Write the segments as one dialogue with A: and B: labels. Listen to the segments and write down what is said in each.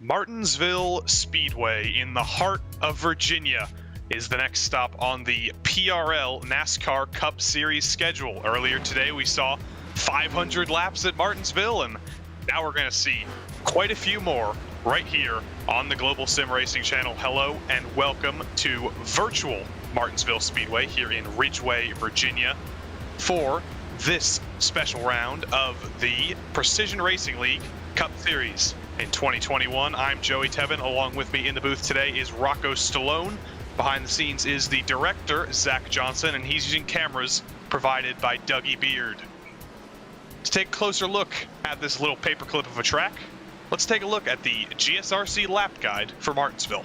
A: Martinsville Speedway in the heart of Virginia is the next stop on the PRL NASCAR Cup Series schedule. Earlier today, we saw 500 laps at Martinsville, and now we're going to see quite a few more right here on the Global Sim Racing channel. Hello and welcome to virtual Martinsville Speedway here in Ridgeway, Virginia, for this special round of the Precision Racing League Cup Series. In 2021, I'm Joey Tevin. Along with me in the booth today is Rocco Stallone. Behind the scenes is the director, Zach Johnson, and he's using cameras provided by Dougie Beard. To take a closer look at this little paperclip of a track, let's take a look at the GSRC lap guide for Martinsville.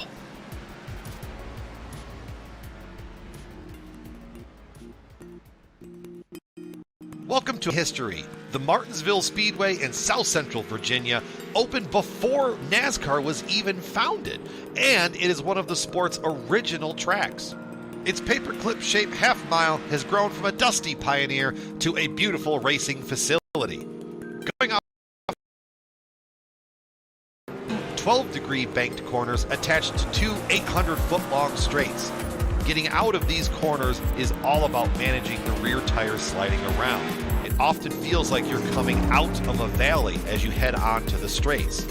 B: Welcome to history. The Martinsville Speedway in South Central Virginia opened before NASCAR was even founded, and it is one of the sport's original tracks. Its paperclip shaped half mile has grown from a dusty pioneer to a beautiful racing facility. Going off 12-degree banked corners attached to two 800-foot-long straights. Getting out of these corners is all about managing the rear tires sliding around. It often feels like you're coming out of a valley as you head on to the straights.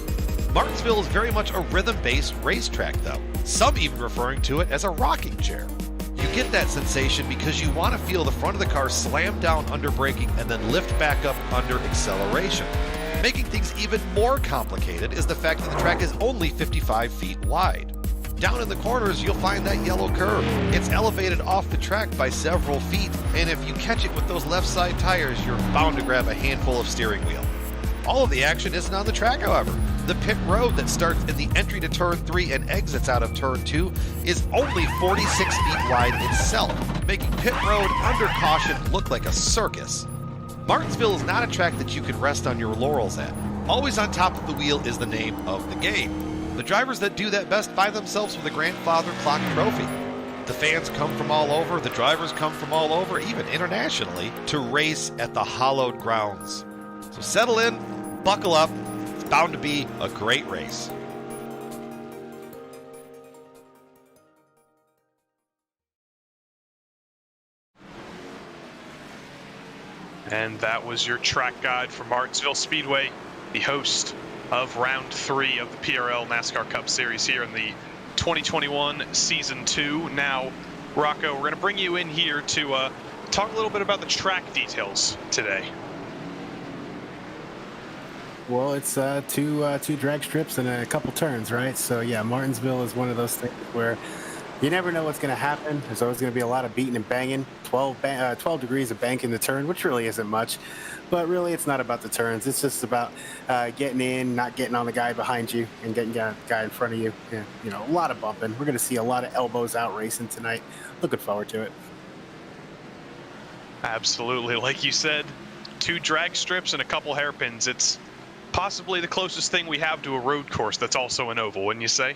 B: Martinsville is very much a rhythm-based racetrack though, some even referring to it as a rocking chair. You get that sensation because you want to feel the front of the car slam down under braking and then lift back up under acceleration. Making things even more complicated is the fact that the track is only 55 feet wide. Down in the corners, you'll find that yellow curve. It's elevated off the track by several feet, and if you catch it with those left side tires, you're bound to grab a handful of steering wheel. All of the action isn't on the track, however. The pit road that starts in the entry to turn 3 and exits out of turn 2 is only 46 feet wide itself, making pit road under caution look like a circus. Martinsville is not a track that you can rest on your laurels at. Always on top of the wheel is the name of the game. The drivers that do that best find themselves with a grandfather clock trophy. The fans come from all over, the drivers come from all over, even internationally, to race at the hallowed grounds. So settle in, buckle up, it's bound to be a great race.
A: And that was your track guide for Martinsville Speedway, the host of round 3 of the PRL NASCAR Cup Series here in the 2021 Season 2. Now, Rocco, we're going to bring you in here to talk a little bit about the track details today.
C: Well, it's two drag strips and a couple turns, right? So yeah, Martinsville is one of those things where you never know what's going to happen. There's always going to be a lot of beating and banging. 12 degrees of bank in the turn, which really isn't much. But really, it's not about the turns. It's just about getting in, not getting on the guy behind you, and getting the guy in front of you. And, you know, a lot of bumping. We're going to see a lot of elbows out racing tonight. Looking forward to it.
A: Absolutely. Like you said, 2 drag strips and a couple hairpins. It's possibly the closest thing we have to a road course that's also an oval, wouldn't you say?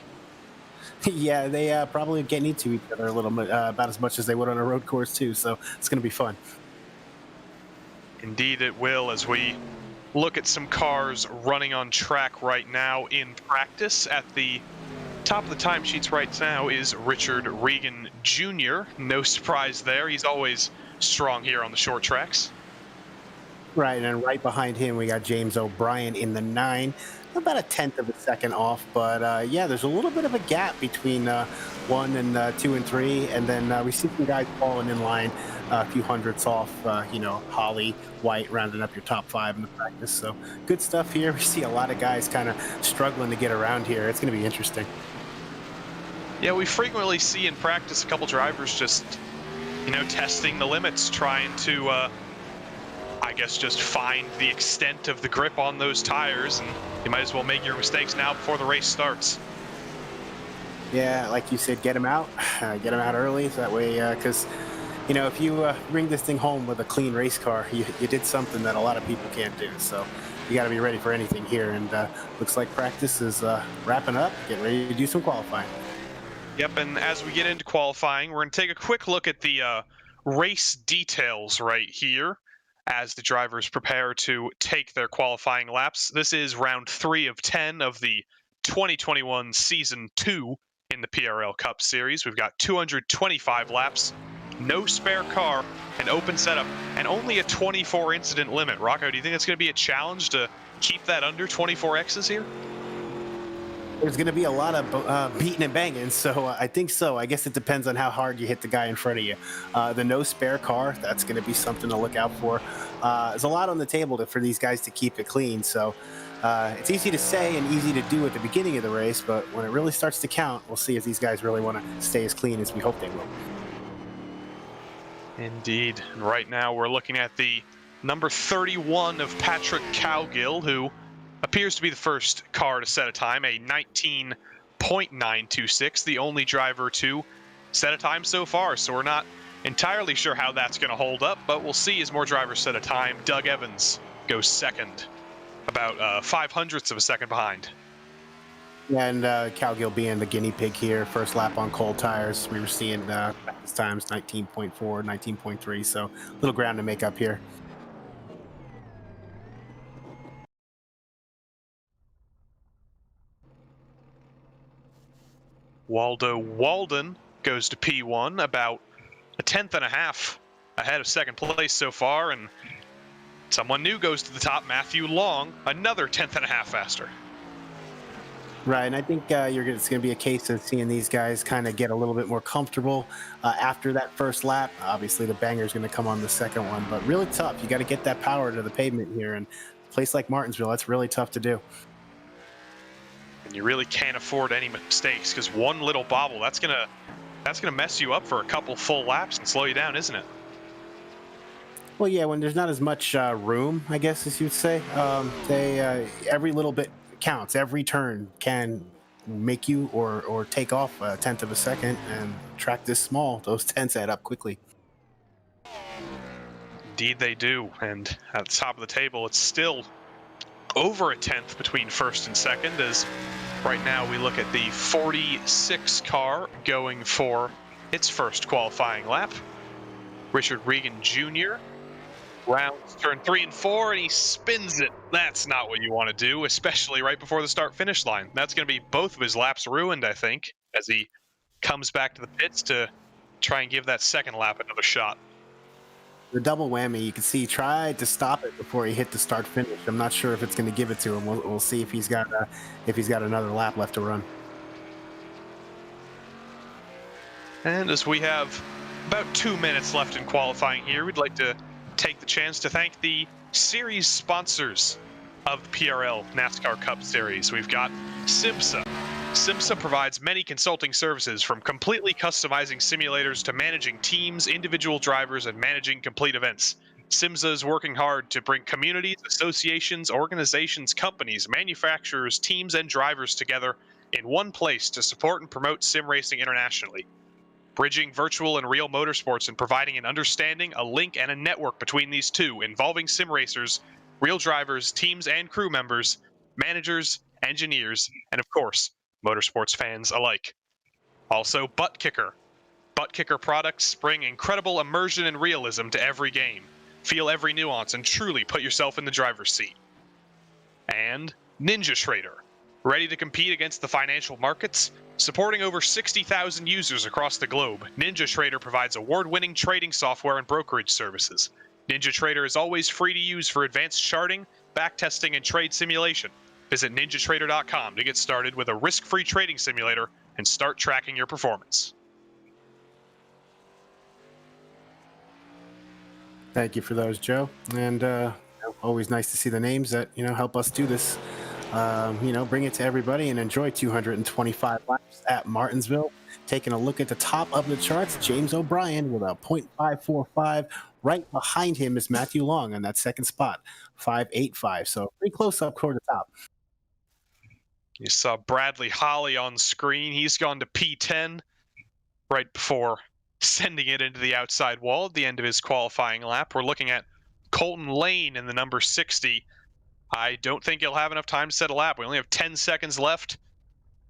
C: Yeah, they probably get into each other a little bit, about as much as they would on a road course, too. So it's going to be fun.
A: Indeed it will, as we look at some cars running on track right now in practice. At the top of the timesheets right now is Richard Regan Jr. No surprise there. He's always strong here on the short tracks.
C: Right, and then right behind him, we got James O'Brien in the 9. About a tenth of a second off, but yeah, there's a little bit of a gap between 1 and 2 and 3, and then we see some guys falling in line a few hundredths off, you know, Holly, White, rounding up your top 5 in the practice. So good stuff here. We see a lot of guys kind of struggling to get around here. It's going to be interesting.
A: Yeah, we frequently see in practice a couple drivers just, you know, testing the limits, trying to I guess just find the extent of the grip on those tires, and you might as well make your mistakes now before the race starts.
C: Yeah, like you said, get them out early, so that way, because you know, if you bring this thing home with a clean race car, you did something that a lot of people can't do. So you got to be ready for anything here, and looks like practice is wrapping up, getting ready to do some qualifying.
A: Yep, and as we get into qualifying, we're going to take a quick look at the race details right here as the drivers prepare to take their qualifying laps. This is round 3 of 10 of the 2021 Season 2 in the PRL Cup Series. We've got 225 laps, no spare car, an open setup, and only a 24 incident limit. Rocco, do you think it's going to be a challenge to keep that under 24 X's here?
C: There's going to be a lot of beating and banging, so I think so. I guess it depends on how hard you hit the guy in front of you. The no spare car, that's going to be something to look out for. There's a lot on the table for these guys to keep it clean, so it's easy to say and easy to do at the beginning of the race, but when it really starts to count, we'll see if these guys really want to stay as clean as we hope they will.
A: Indeed. And right now we're looking at the number 31 of Patrick Cowgill, who appears to be the first car to set a time, a 19.926, the only driver to set a time so far. So we're not entirely sure how that's going to hold up, but we'll see as more drivers set a time. Doug Evans goes second, about 0.05 of a second behind.
C: And Cowgill being the guinea pig here, first lap on cold tires. We were seeing fastest times 19.4, 19.3, so a little ground to make up here.
A: Waldo Walden goes to P1, about 1/10.5 ahead of second place so far, and someone new goes to the top, Matthew Long, another 1/10.5 faster.
C: Right, and I think it's going to be a case of seeing these guys kind of get a little bit more comfortable after that first lap. Obviously, the banger is going to come on the second one, but really tough. You got to get that power to the pavement here, and a place like Martinsville, that's really tough to do.
A: And you really can't afford any mistakes, because one little bobble, that's gonna mess you up for a couple full laps and slow you down, isn't it?
C: Well, yeah, when there's not as much room, I guess, as you'd say, every little bit counts. Every turn can make you or take off 1/10 of a second, and track this small, those tenths add up quickly.
A: Indeed they do, and at the top of the table, it's still over 1/10 between first and second, as right now we look at the 46 car going for its first qualifying lap. Richard Regan Jr. rounds turn 3 and 4, and he spins it. That's not what you want to do, especially right before the start-finish line. That's going to be both of his laps ruined, I think, as he comes back to the pits to try and give that second lap another shot.
C: The double whammy, you can see he tried to stop it before he hit the start finish. I'm not sure if it's going to give it to him. We'll see if he's got another lap left to run.
A: And as we have about 2 minutes left in qualifying here, we'd like to take the chance to thank the series sponsors of the PRL NASCAR Cup Series. We've got SimMSA. SimMSA provides many consulting services, from completely customizing simulators to managing teams, individual drivers, and managing complete events. SimMSA is working hard to bring communities, associations, organizations, companies, manufacturers, teams, and drivers together in one place to support and promote sim racing internationally. Bridging virtual and real motorsports and providing an understanding, a link, and a network between these two, involving sim racers, real drivers, teams and crew members, managers, engineers, and of course, motorsports fans alike. Also, Butt Kicker. Butt Kicker products bring incredible immersion and realism to every game. Feel every nuance and truly put yourself in the driver's seat. And NinjaTrader. Ready to compete against the financial markets? Supporting over 60,000 users across the globe, NinjaTrader provides award-winning trading software and brokerage services. NinjaTrader is always free to use for advanced charting, backtesting, and trade simulation. Visit NinjaTrader.com to get started with a risk-free trading simulator and start tracking your performance.
C: Thank you for those, Joe. And always nice to see the names that help us do this. Bring it to everybody and enjoy 225 laps at Martinsville. Taking a look at the top of the charts, James O'Brien with a .545. Right behind him is Matthew Long on that second spot, 585. So pretty close up toward the top.
A: You saw Bradley Holly on screen. He's gone to P10 right before sending it into the outside wall at the end of his qualifying lap. We're looking at Colton Lane in the number 60. I don't think he'll have enough time to set a lap. We only have 10 seconds left.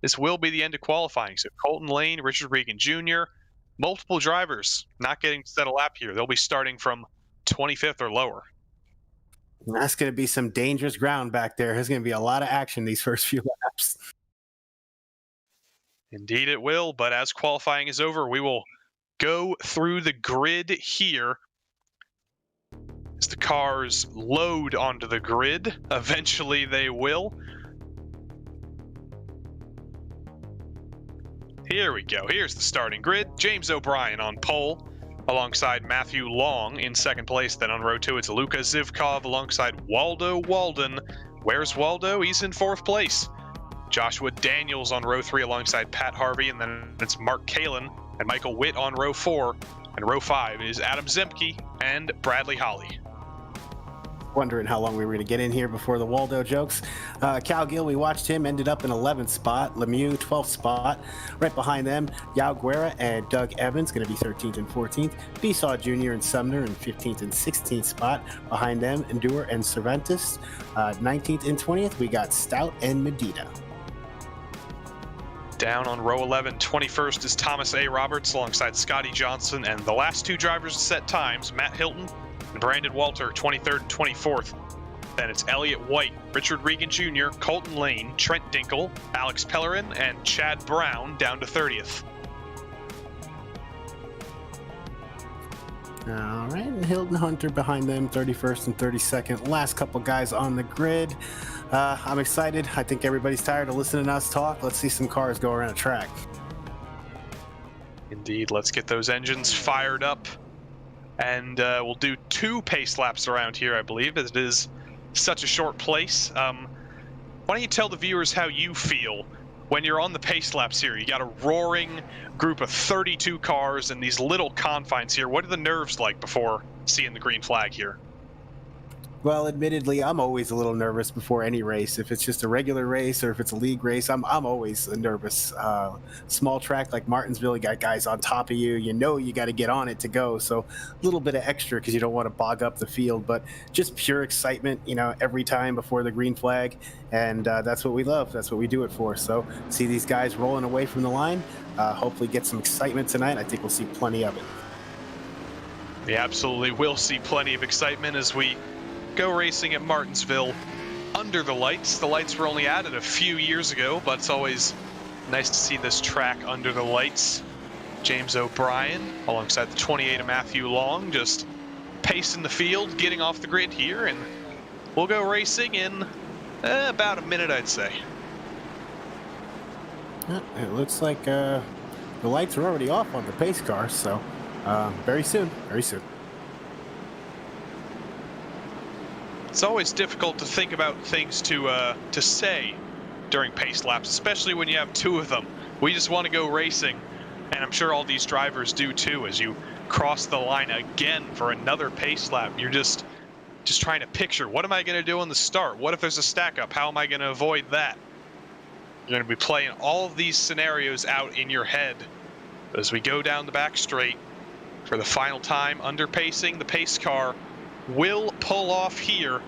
A: This will be the end of qualifying. So Colton Lane, Richard Regan Jr., multiple drivers not getting to set a lap here. They'll be starting from 25th or lower.
C: That's going to be some dangerous ground back there. There's going to be a lot of action these first few laps.
A: Indeed it will, but as qualifying is over, we will go through the grid here. As the cars load onto the grid, eventually they will. Here we go. Here's the starting grid. James O'Brien on pole, alongside Matthew Long in second place. Then on row 2, it's Luka Zivkov alongside Waldo Walden. Where's Waldo? He's in fourth place. Joshua Daniels on row 3 alongside Pat Harvey, and then it's Mark Kalin and Michael Witt on row 4. And row 5 is Adam Zemke and Bradley Holly.
C: Wondering how long we were going to get in here before the Waldo jokes. Cal Gill, we watched him, ended up in 11th spot. Lemieux, 12th spot. Right behind them, Yao Guerra and Doug Evans, going to be 13th and 14th. Besaw Jr. and Sumner in 15th and 16th spot. Behind them, Endure and Cervantes. 19th and 20th, we got Stout and Medina.
A: Down on row 11, 21st is Thomas A. Roberts alongside Scotty Johnson, and the last two drivers to set times, Matt Hilton and Brandon Walter, 23rd and 24th. Then it's Elliott White, Richard Regan Jr., Colton Lane, Trent Dinkle, Alex Pellerin, and Chad Brown down to 30th.
C: All right, and Hilton Hunter behind them, 31st and 32nd. Last couple guys on the grid. I'm excited. I think everybody's tired of listening to us talk. Let's see some cars go around a track.
A: Indeed, let's get those engines fired up. And we'll do 2 pace laps around here, I believe, as it is such a short place. Why don't you tell the viewers how you feel when you're on the pace laps here? You got a roaring group of 32 cars in these little confines here. What are the nerves like before seeing the green flag here?
C: Well, admittedly, I'm always a little nervous before any race. If it's just a regular race or if it's a league race, I'm always nervous. Small track like Martinsville, you got guys on top of you. You know you got to get on it to go. So a little bit of extra because you don't want to bog up the field. But just pure excitement, you know, every time before the green flag. And that's what we love. That's what we do it for. So see these guys rolling away from the line. Hopefully get some excitement tonight. I think we'll see plenty of it.
A: We absolutely will see plenty of excitement as we go racing at Martinsville under the lights. The lights were only added a few years ago, but it's always nice to see this track under the lights. James O'Brien alongside the 28 of Matthew Long, just pacing the field, getting off the grid here, and we'll go racing in about a minute, I'd say.
C: It looks like the lights are already off on the pace car, so very soon, very soon.
A: It's always difficult to think about things to say during pace laps, especially when you have 2 of them. We just want to go racing, and I'm sure all these drivers do too. As you cross the line again for another pace lap, you're just trying to picture, what am I going to do on the start? What if there's a stack up? How am I going to avoid that? You're going to be playing all of these scenarios out in your head as we go down the back straight for the final time. Under pacing, the pace car will pull off here,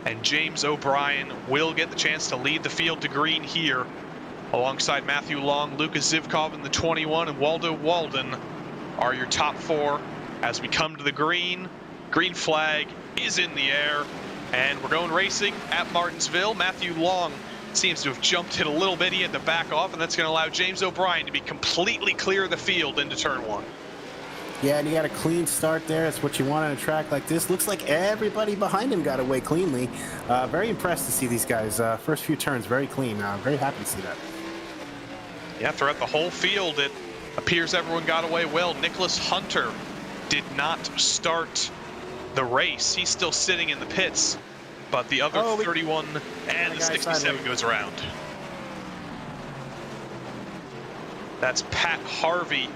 A: and James O'Brien will get the chance to lead the field to green here alongside Matthew Long, Luka Zivkov in the 21, and Waldo Walden are your top 4 as we come to the green. Green flag is in the air, and we're going racing at Martinsville. Matthew Long seems to have jumped it a little bit. He had to back off, and that's going to allow James O'Brien to be completely clear of the field into turn 1.
C: Yeah, and he got a clean start there. That's what you want on a track like this. Looks like everybody behind him got away cleanly. Very impressed to see these guys. First few turns, very clean. Very happy to see that.
A: Yeah, throughout the whole field, it appears everyone got away well. Nicholas Hunter did not start the race. He's still sitting in the pits, but the other 31 and the 67 goes around. That's Pat Harvey,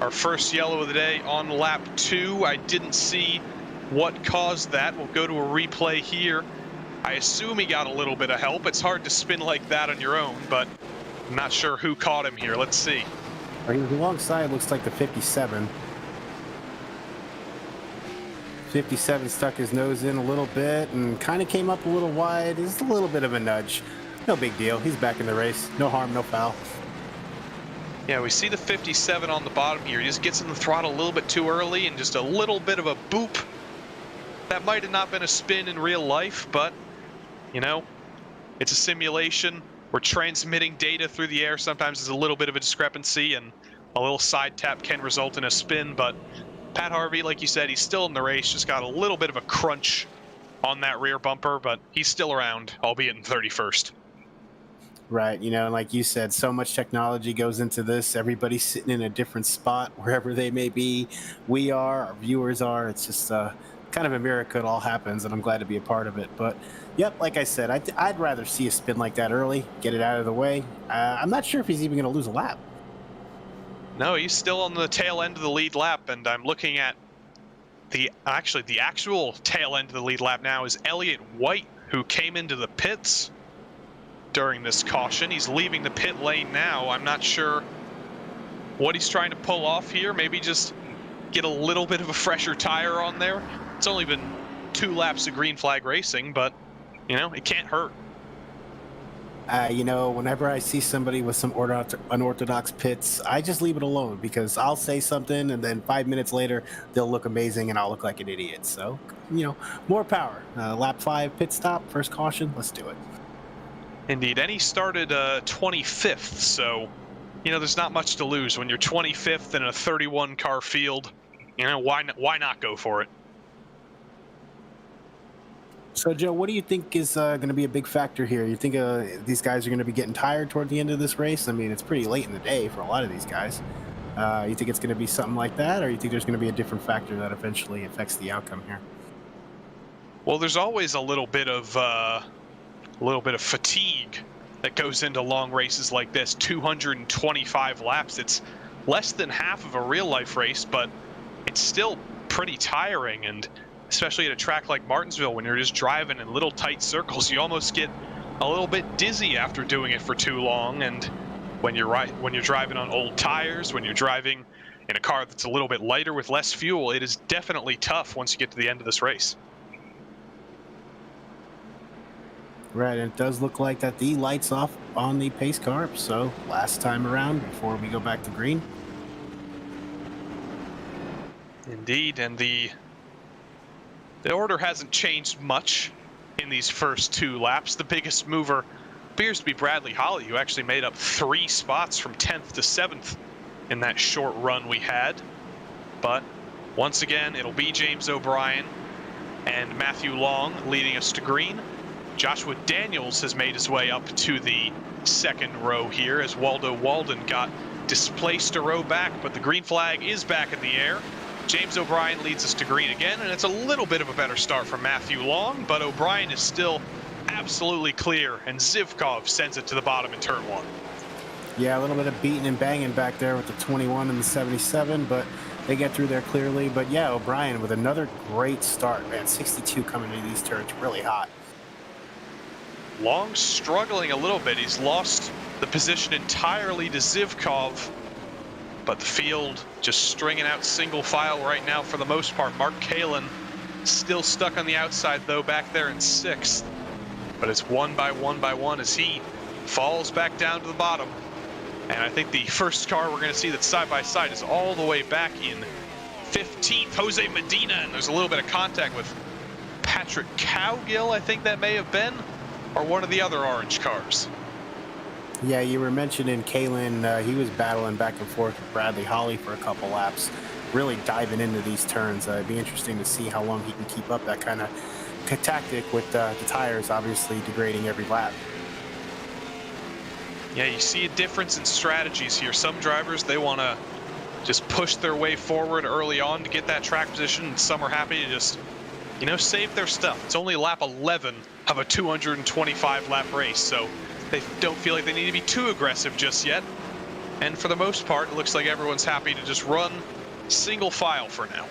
A: our first yellow of the day on lap 2. I didn't see what caused that. We'll go to a replay here. I assume he got a little bit of help. It's hard to spin like that on your own, but I'm not sure who caught him here. Let's see.
C: He was alongside, looks like the 57. 57 stuck his nose in a little bit and kind of came up a little wide. It's a little bit of a nudge. No big deal. He's back in the race. No harm, no foul.
A: Yeah, we see the 57 on the bottom here. He just gets in the throttle a little bit too early and just a little bit of a boop. That might have not been a spin in real life, but, you know, it's a simulation. we're transmitting data through the air, sometimes there's a little bit of a discrepancy, and a little side tap can result in a spin. But Pat Harvey, like you said, he's still in the race, just got a little bit of a crunch on that rear bumper, but he's still around, albeit in 31st.
C: Right, you know, and like you said, so much technology goes into this. Everybody's sitting in a different spot wherever they may be. We are, our viewers are. It's just kind of a miracle it all happens, and I'm glad to be a part of it. But yep, like I said, I'd rather see a spin like that early, get it out of the way. I'm not sure if he's even going to lose a lap.
A: No, he's still on the tail end of the lead lap, and I'm looking at the actual tail end of the lead lap now is Elliott White, who came into the pits during this caution. He's leaving the pit lane now. I'm not sure what he's trying to pull off here. Maybe just get a little bit of a fresher tire on there. It's only been 2 laps of green flag racing, but you know, it can't hurt.
C: You know, whenever I see somebody with some unorthodox pits, I just leave it alone, because I'll say something and then 5 minutes later they'll look amazing and I'll look like an idiot. So, you know, more power. Lap 5 pit stop, first caution, let's do it.
A: Indeed, and he started 25th, so you know there's not much to lose when you're 25th in a 31 car field. You know, why not go for it?
C: So, Joe, what do you think is going to be a big factor here? You think these guys are going to be getting tired toward the end of this race? I mean, it's pretty late in the day for a lot of these guys. You think it's going to be something like that, or you think there's going to be a different factor that eventually affects the outcome here?
A: Well, there's always a little bit of fatigue that goes into long races like this. 225 laps. It's less than half of a real life race, but it's still pretty tiring, and especially at a track like Martinsville, when you're just driving in little tight circles, you almost get a little bit dizzy after doing it for too long. And when you're driving on old tires, when you're driving in a car that's a little bit lighter with less fuel, it is definitely tough once you get to the end of this race.
C: Right, and it does look like that the light's off on the pace car, so last time around before we go back to green.
A: Indeed, and the order hasn't changed much in these first 2 laps. The biggest mover appears to be Bradley Holly, who actually made up 3 spots from 10th to 7th in that short run we had. But once again, it'll be James O'Brien and Matthew Long leading us to green. Joshua Daniels has made his way up to the 2nd row here as Waldo Walden got displaced a row back, but the green flag is back in the air. James O'Brien leads us to green again, and it's a little bit of a better start from Matthew Long, but O'Brien is still absolutely clear, and Zivkov sends it to the bottom in turn 1.
C: Yeah, a little bit of beating and banging back there with the 21 and the 77, but they get through there clearly. But yeah, O'Brien with another great start, man. 62 coming into these turns, really hot.
A: Long struggling a little bit. He's lost the position entirely to Zivkov, but the field just stringing out single file right now for the most part. Mark Kalin still stuck on the outside though, back there in 6th, but it's one by one as he falls back down to the bottom. And I think the first car we're going to see that's side by side is all the way back in 15th, Jose Medina, and there's a little bit of contact with Patrick Cowgill, I think that may have been, or one of the other orange cars.
C: Yeah, you were mentioning Kalin. He was battling back and forth with Bradley Holly for a couple laps, really diving into these turns. It'd be interesting to see how long he can keep up that kind of tactic with the tires obviously degrading every lap.
A: Yeah, you see a difference in strategies here. Some drivers, they want to just push their way forward early on to get that track position, and some are happy to just, you know, save their stuff. It's only lap 11 of a 225 lap race, so they don't feel like they need to be too aggressive just yet. And for the most part, it looks like everyone's happy to just run single file for now.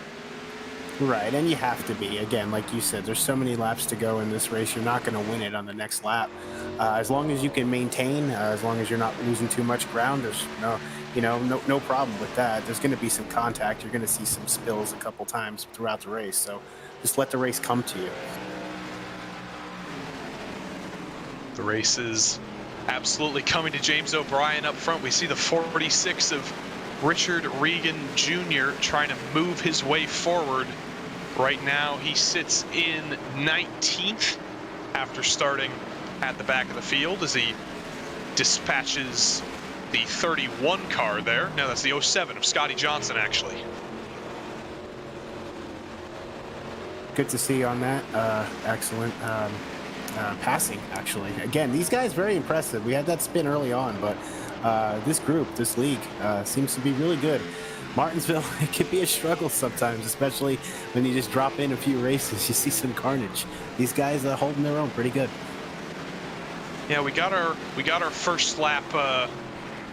C: Right, and you have to be. Again, like you said, there's so many laps to go in this race. You're not going to win it on the next lap. As long as you can maintain, as long as you're not losing too much ground, there's no problem with that. There's going to be some contact. You're going to see some spills a couple times throughout the race. So just let the race come to you.
A: The race is absolutely coming to James O'Brien up front. We see the 46 of Richard Regan Jr. trying to move his way forward. Right now, he sits in 19th after starting at the back of the field as he dispatches the 31 car there. No, that's the 07 of Scotty Johnson, actually.
C: Good to see on that. Excellent passing, actually. Again, these guys very impressive. We had that spin early on, but this group, this league, seems to be really good. Martinsville, it can be a struggle sometimes, especially when you just drop in a few races. You see some carnage. These guys are holding their own pretty good.
A: Yeah, we got our first lap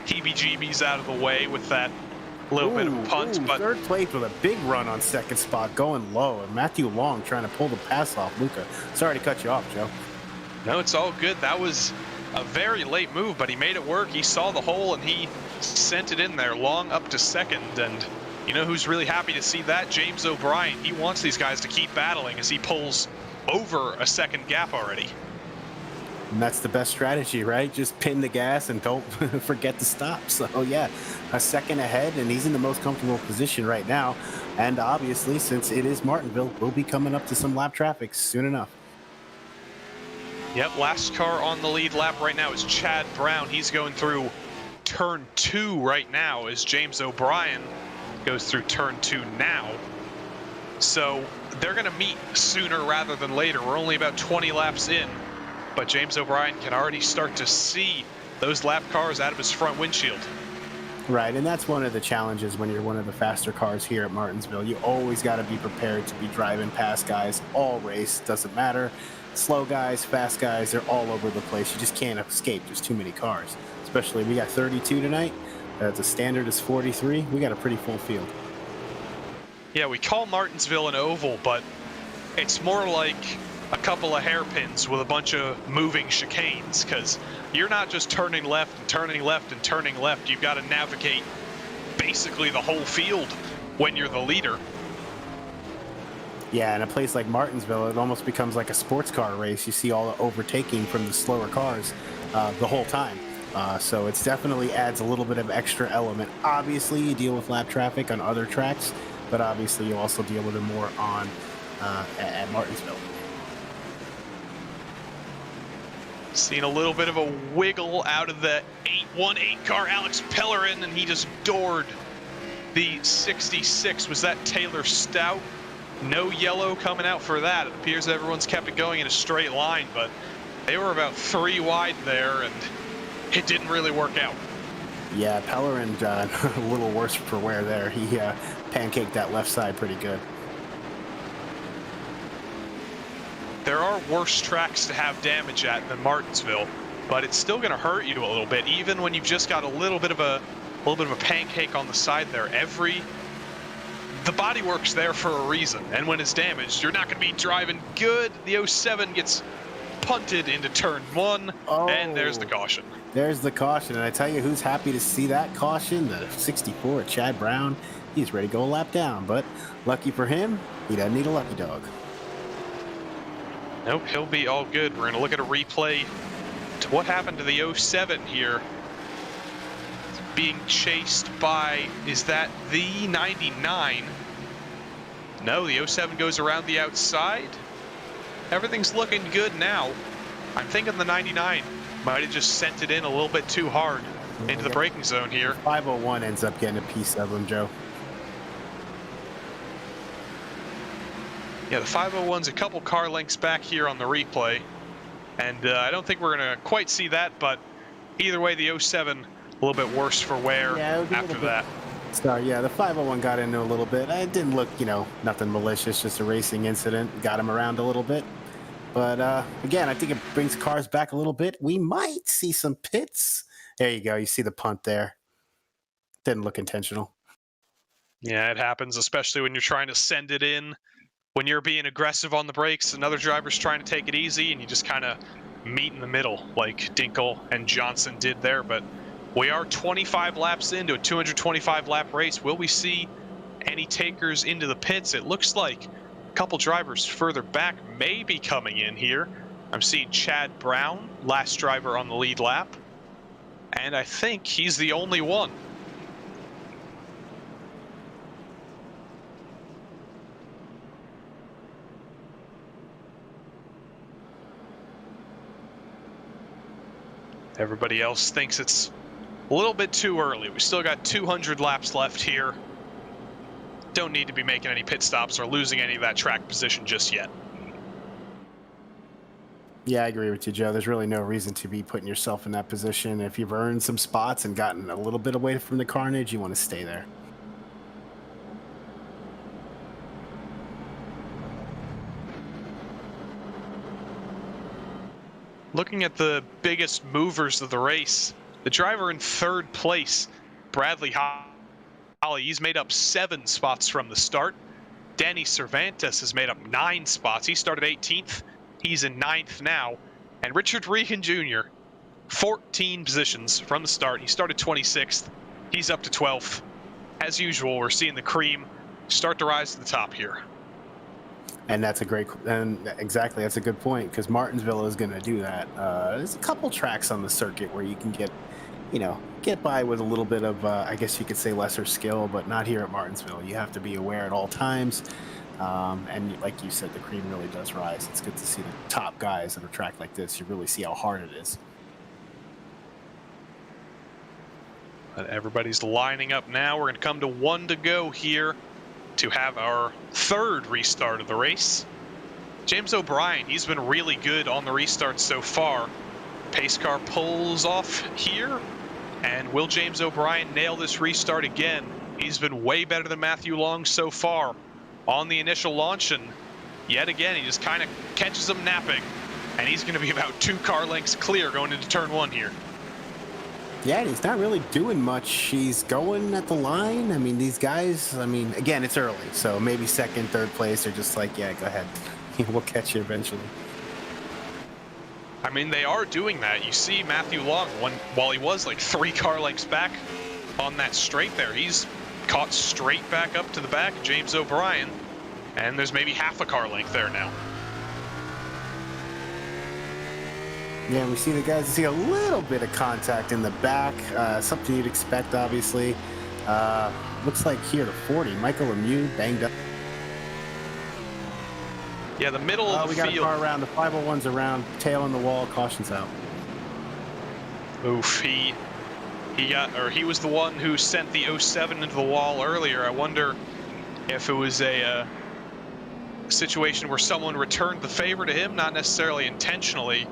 A: heebie-jeebies out of the way with that little bit of a punt. But
C: third place with a big run on second spot, going low, and Matthew Long trying to pull the pass off Luca. Sorry to cut you off, Joe.
A: No, it's all good. That was a very late move, but he made it work. He saw the hole and he sent it in there, Long up to second. And you know who's really happy to see that? James O'Brien. He wants these guys to keep battling as he pulls over a second gap already.
C: And that's the best strategy, right? Just pin the gas and don't forget to stop. So yeah, a second ahead, and he's in the most comfortable position right now. And obviously, since it is Martinsville, we'll be coming up to some lap traffic soon enough.
A: Yep, last car on the lead lap right now is Chad Brown. He's going through turn 2 right now as James O'Brien goes through turn 2 now. So they're going to meet sooner rather than later. We're only about 20 laps in, but James O'Brien can already start to see those lap cars out of his front windshield.
C: Right, and that's one of the challenges when you're one of the faster cars here at Martinsville. You always got to be prepared to be driving past guys all race. Doesn't matter. Slow guys, fast guys, they're all over the place. You just can't escape. There's too many cars. Especially, we got 32 tonight. The standard is 43. We got a pretty full field.
A: Yeah, we call Martinsville an oval, but it's more like a couple of hairpins with a bunch of moving chicanes, because you're not just turning left and turning left and turning left. You've got to navigate basically the whole field when you're the leader.
C: Yeah, in a place like Martinsville, it almost becomes like a sports car race. You see all the overtaking from the slower cars the whole time. So it's definitely adds a little bit of extra element. Obviously, you deal with lap traffic on other tracks, but obviously you also deal with it more on at Martinsville.
A: Seen a little bit of a wiggle out of the 818 car, Alex Pellerin, and he just doored the 66. Was that Taylor Stout? No yellow coming out for that. It appears everyone's kept it going in a straight line, but they were about 3 wide there, and it didn't really work out.
C: Yeah, Pellerin, a little worse for wear there. He pancaked that left side pretty good.
A: There are worse tracks to have damage at than Martinsville, but it's still going to hurt you a little bit, even when you've just got a little bit of a pancake on the side there. The bodywork's there for a reason, and when it's damaged, you're not going to be driving good. The 07 gets punted into turn 1, and there's the caution.
C: There's the caution, and I tell you who's happy to see that caution, the 64, Chad Brown. He's ready to go a lap down, but lucky for him, he doesn't need a lucky dog.
A: Nope, he'll be all good. We're going to look at a replay to what happened to the 07 here. Being chased by, is that the 99? No, the 07 goes around the outside. Everything's looking good now. I'm thinking the 99 might have just sent it in a little bit too hard into the braking zone here.
C: 501 ends up getting a piece of him, Joe.
A: Yeah, the 501's a couple car lengths back here on the replay. And I don't think we're going to quite see that, but either way, the 07 a little bit worse for wear after that.
C: Sorry, yeah, the 501 got into a little bit. It didn't look, nothing malicious, just a racing incident. Got him around a little bit. But again, I think it brings cars back a little bit. We might see some pits. There you go. You see the punt there. Didn't look intentional.
A: Yeah, it happens, especially when you're trying to send it in. When you're being aggressive on the brakes, another driver's trying to take it easy, and you just kind of meet in the middle like Dinkle and Johnson did there. But we are 25 laps into a 225 lap race. Will we see any takers into the pits? It looks like a couple drivers further back may be coming in here. I'm seeing Chad Brown, last driver on the lead lap, and I think he's the only one. Everybody else thinks it's a little bit too early. We still got 200 laps left here. Don't need to be making any pit stops or losing any of that track position just yet.
C: Yeah, I agree with you, Joe. There's really no reason to be putting yourself in that position. If you've earned some spots and gotten a little bit away from the carnage, you want to stay there.
A: Looking at the biggest movers of the race, the driver in third place, Bradley Holly, he's made up 7 spots from the start. Danny Cervantes has made up 9 spots. He started 18th. He's in 9th now. And Richard Regan Jr., 14 positions from the start. He started 26th. He's up to 12th. As usual, we're seeing the cream start to rise to the top here.
C: And that's a great, and exactly, that's a good point, because Martinsville is going to do that. There's a couple tracks on the circuit where you can get by with a little bit of, I guess you could say, lesser skill, but not here at Martinsville. You have to be aware at all times. And like you said, the cream really does rise. It's good to see the top guys at a track like this. You really see how hard it is.
A: But everybody's lining up now. We're going to come to 1 to go here to have our 3rd restart of the race. James O'Brien, he's been really good on the restart so far. Pace car pulls off here, and will James O'Brien nail this restart again? He's been way better than Matthew Long so far on the initial launch, and yet again, he just kind of catches him napping, and he's going to be about 2 car lengths clear going into turn 1 here.
C: Yeah, he's not really doing much. He's going at the line. I mean, these guys, I mean, again, it's early, so maybe 2nd, 3rd place, they're just like, yeah, go ahead. We'll catch you eventually.
A: I mean, they are doing that. You see Matthew Long, while he was like 3 car lengths back on that straight there, he's caught straight back up to the back of James O'Brien, and there's maybe half a car length there now.
C: Yeah, we see the guys see a little bit of contact in the back, something you'd expect, obviously. Looks like here to 40, Michael Lemieux banged up.
A: Yeah, the middle of the
C: we got
A: field.
C: A car around, the 501's around, tail on the wall, caution's out.
A: Oof, he was the one who sent the 07 into the wall earlier. I wonder if it was a situation where someone returned the favor to him, not necessarily intentionally.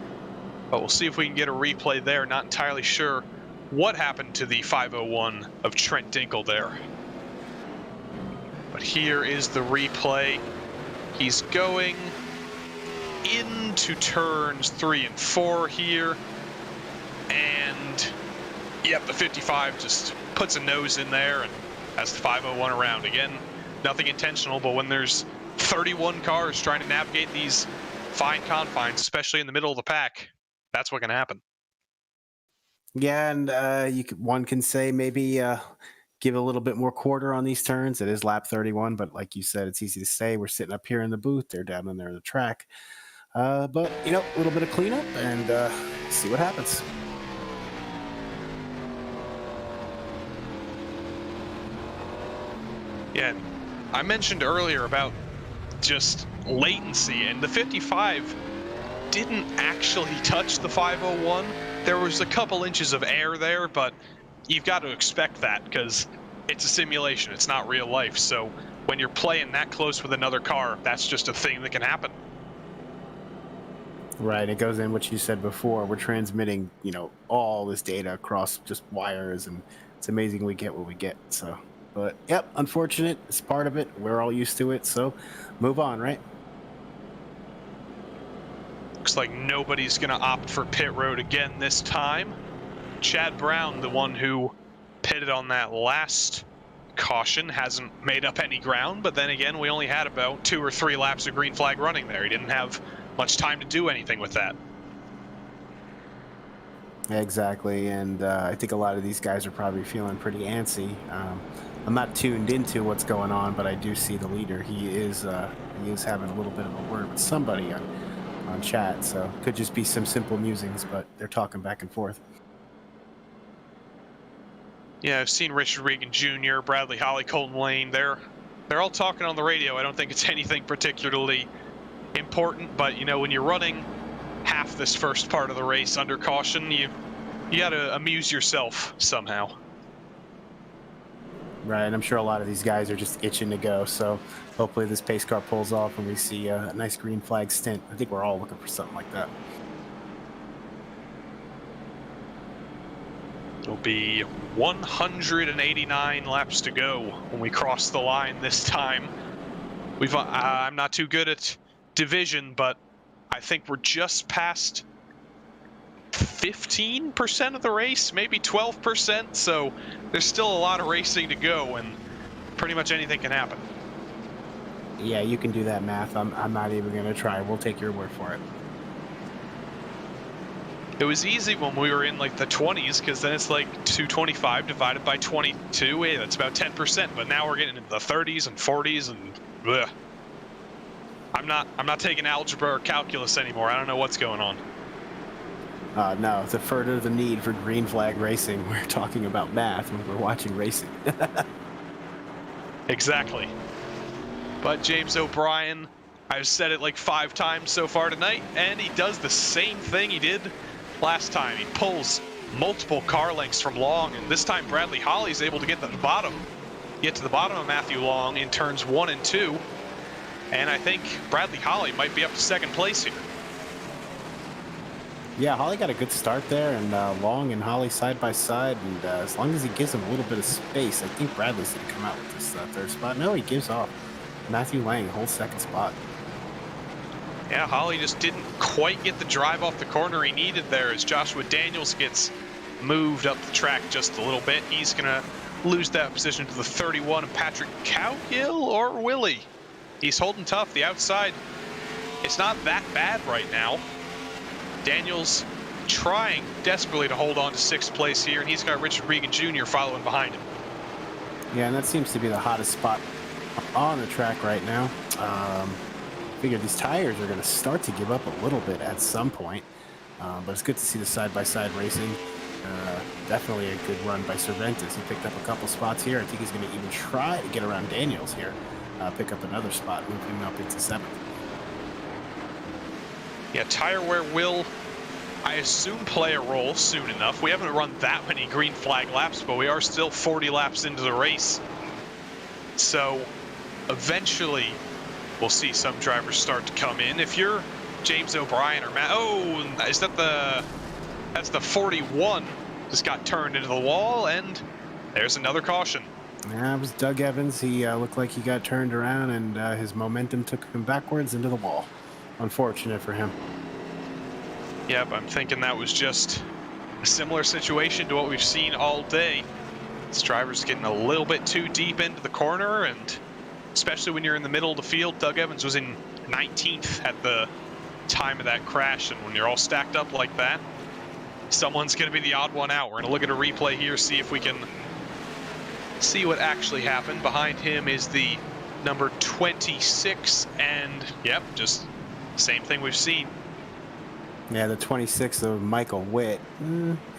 A: But we'll see if we can get a replay there. Not entirely sure what happened to the 501 of Trent Dinkle there. But here is the replay. He's going into turns 3 and 4 here. And, yep, the 55 just puts a nose in there and has the 501 around. Again, nothing intentional, but when there's 31 cars trying to navigate these fine confines, especially in the middle of the pack, that's what can happen.
C: Yeah, and one can say maybe give a little bit more quarter on these turns. It is lap 31, but like you said, it's easy to say. We're sitting up here in the booth. They're down in there in the track. But, a little bit of cleanup and see what happens.
A: Yeah, I mentioned earlier about just latency, and the 55 didn't actually touch the 501. There was a couple inches of air there, but you've got to expect that because it's a simulation. It's not real life. So when you're playing that close with another car, that's just a thing that can happen.
C: Right. It goes in what you said before. We're transmitting, all this data across just wires, and it's amazing we get what we get. So, but yep, unfortunate. It's part of it. We're all used to it. So move on, right?
A: Looks like nobody's going to opt for pit road again this time. Chad Brown, the one who pitted on that last caution, hasn't made up any ground. But then again, we only had about 2 or 3 laps of green flag running there. He didn't have much time to do anything with that.
C: Exactly. And I think a lot of these guys are probably feeling pretty antsy. I'm not tuned into what's going on, but I do see the leader. He is having a little bit of a word with somebody on chat, so could just be some simple musings, but they're talking back and forth.
A: Yeah, I've seen Richard Regan Jr., Bradley Holly, Colton Lane. They're all talking on the radio. I don't think it's anything particularly important, but when you're running half this first part of the race under caution, you You got to amuse yourself somehow.
C: Right, and I'm sure a lot of these guys are just itching to go. So hopefully this pace car pulls off and we see a nice green flag stint. I think we're all looking for something like that.
A: It'll be 189 laps to go when we cross the line this time. I'm not too good at division, but I think we're just past 15% of the race, maybe 12%. So there's still a lot of racing to go, and pretty much anything can happen.
C: Yeah, you can do that math. I'm not even going to try. We'll take your word for it.
A: It was easy when we were in like the 20s, because then it's like 225 divided by 22. Hey, that's about 10%. But now we're getting into the 30s and 40s, and bleh. I'm not taking algebra or calculus anymore. I don't know what's going on.
C: No, to further the need for green flag racing, we're talking about math when we're watching racing.
A: Exactly. But James O'Brien, I've said it like 5 times so far tonight, and he does the same thing he did last time. He pulls multiple car lengths from Long, and this time Bradley Holly's able to get to the bottom of Matthew Long in turns 1 and 2. And I think Bradley Holly might be up to second place here.
C: Yeah, Holly got a good start there, and Long and Holly side by side, and as long as he gives him a little bit of space, I think Bradley's going to come out with this third spot. No, he gives off Matthew Lang a whole second spot.
A: Yeah, Holly just didn't quite get the drive off the corner he needed there as Joshua Daniels gets moved up the track just a little bit. He's going to lose that position to the 31 of Patrick Cowgill, or Willie. He's holding tough. The outside, it's not that bad right now. Daniels trying desperately to hold on to 6th place here, and he's got Richard Regan Jr. following behind him.
C: Yeah, and that seems to be the hottest spot on the track right now. Figure these tires are going to start to give up a little bit at some point, but it's good to see the side-by-side racing. Definitely a good run by Cervantes. He picked up a couple spots here. I think he's going to even try to get around Daniels here, pick up another spot, move him up into 7th.
A: Yeah, tire wear will, I assume, play a role soon enough. We haven't run that many green flag laps, but we are still 40 laps into the race. So eventually we'll see some drivers start to come in. If you're James O'Brien or Matt, oh, is that that's the 41 just got turned into the wall, and there's another caution.
C: Yeah, it was Doug Evans. He looked like he got turned around, and his momentum took him backwards into the wall. Unfortunate for him.
A: Yep, I'm thinking that was just a similar situation to what we've seen all day. This driver's getting a little bit too deep into the corner, and especially when you're in the middle of the field. Doug Evans was in 19th at the time of that crash, and when you're all stacked up like that, someone's going to be the odd one out. We're going to look at a replay here, see if we can see what actually happened. Behind him is the number 26, and yep, just same thing we've seen.
C: Yeah, the 26 of Michael Witt.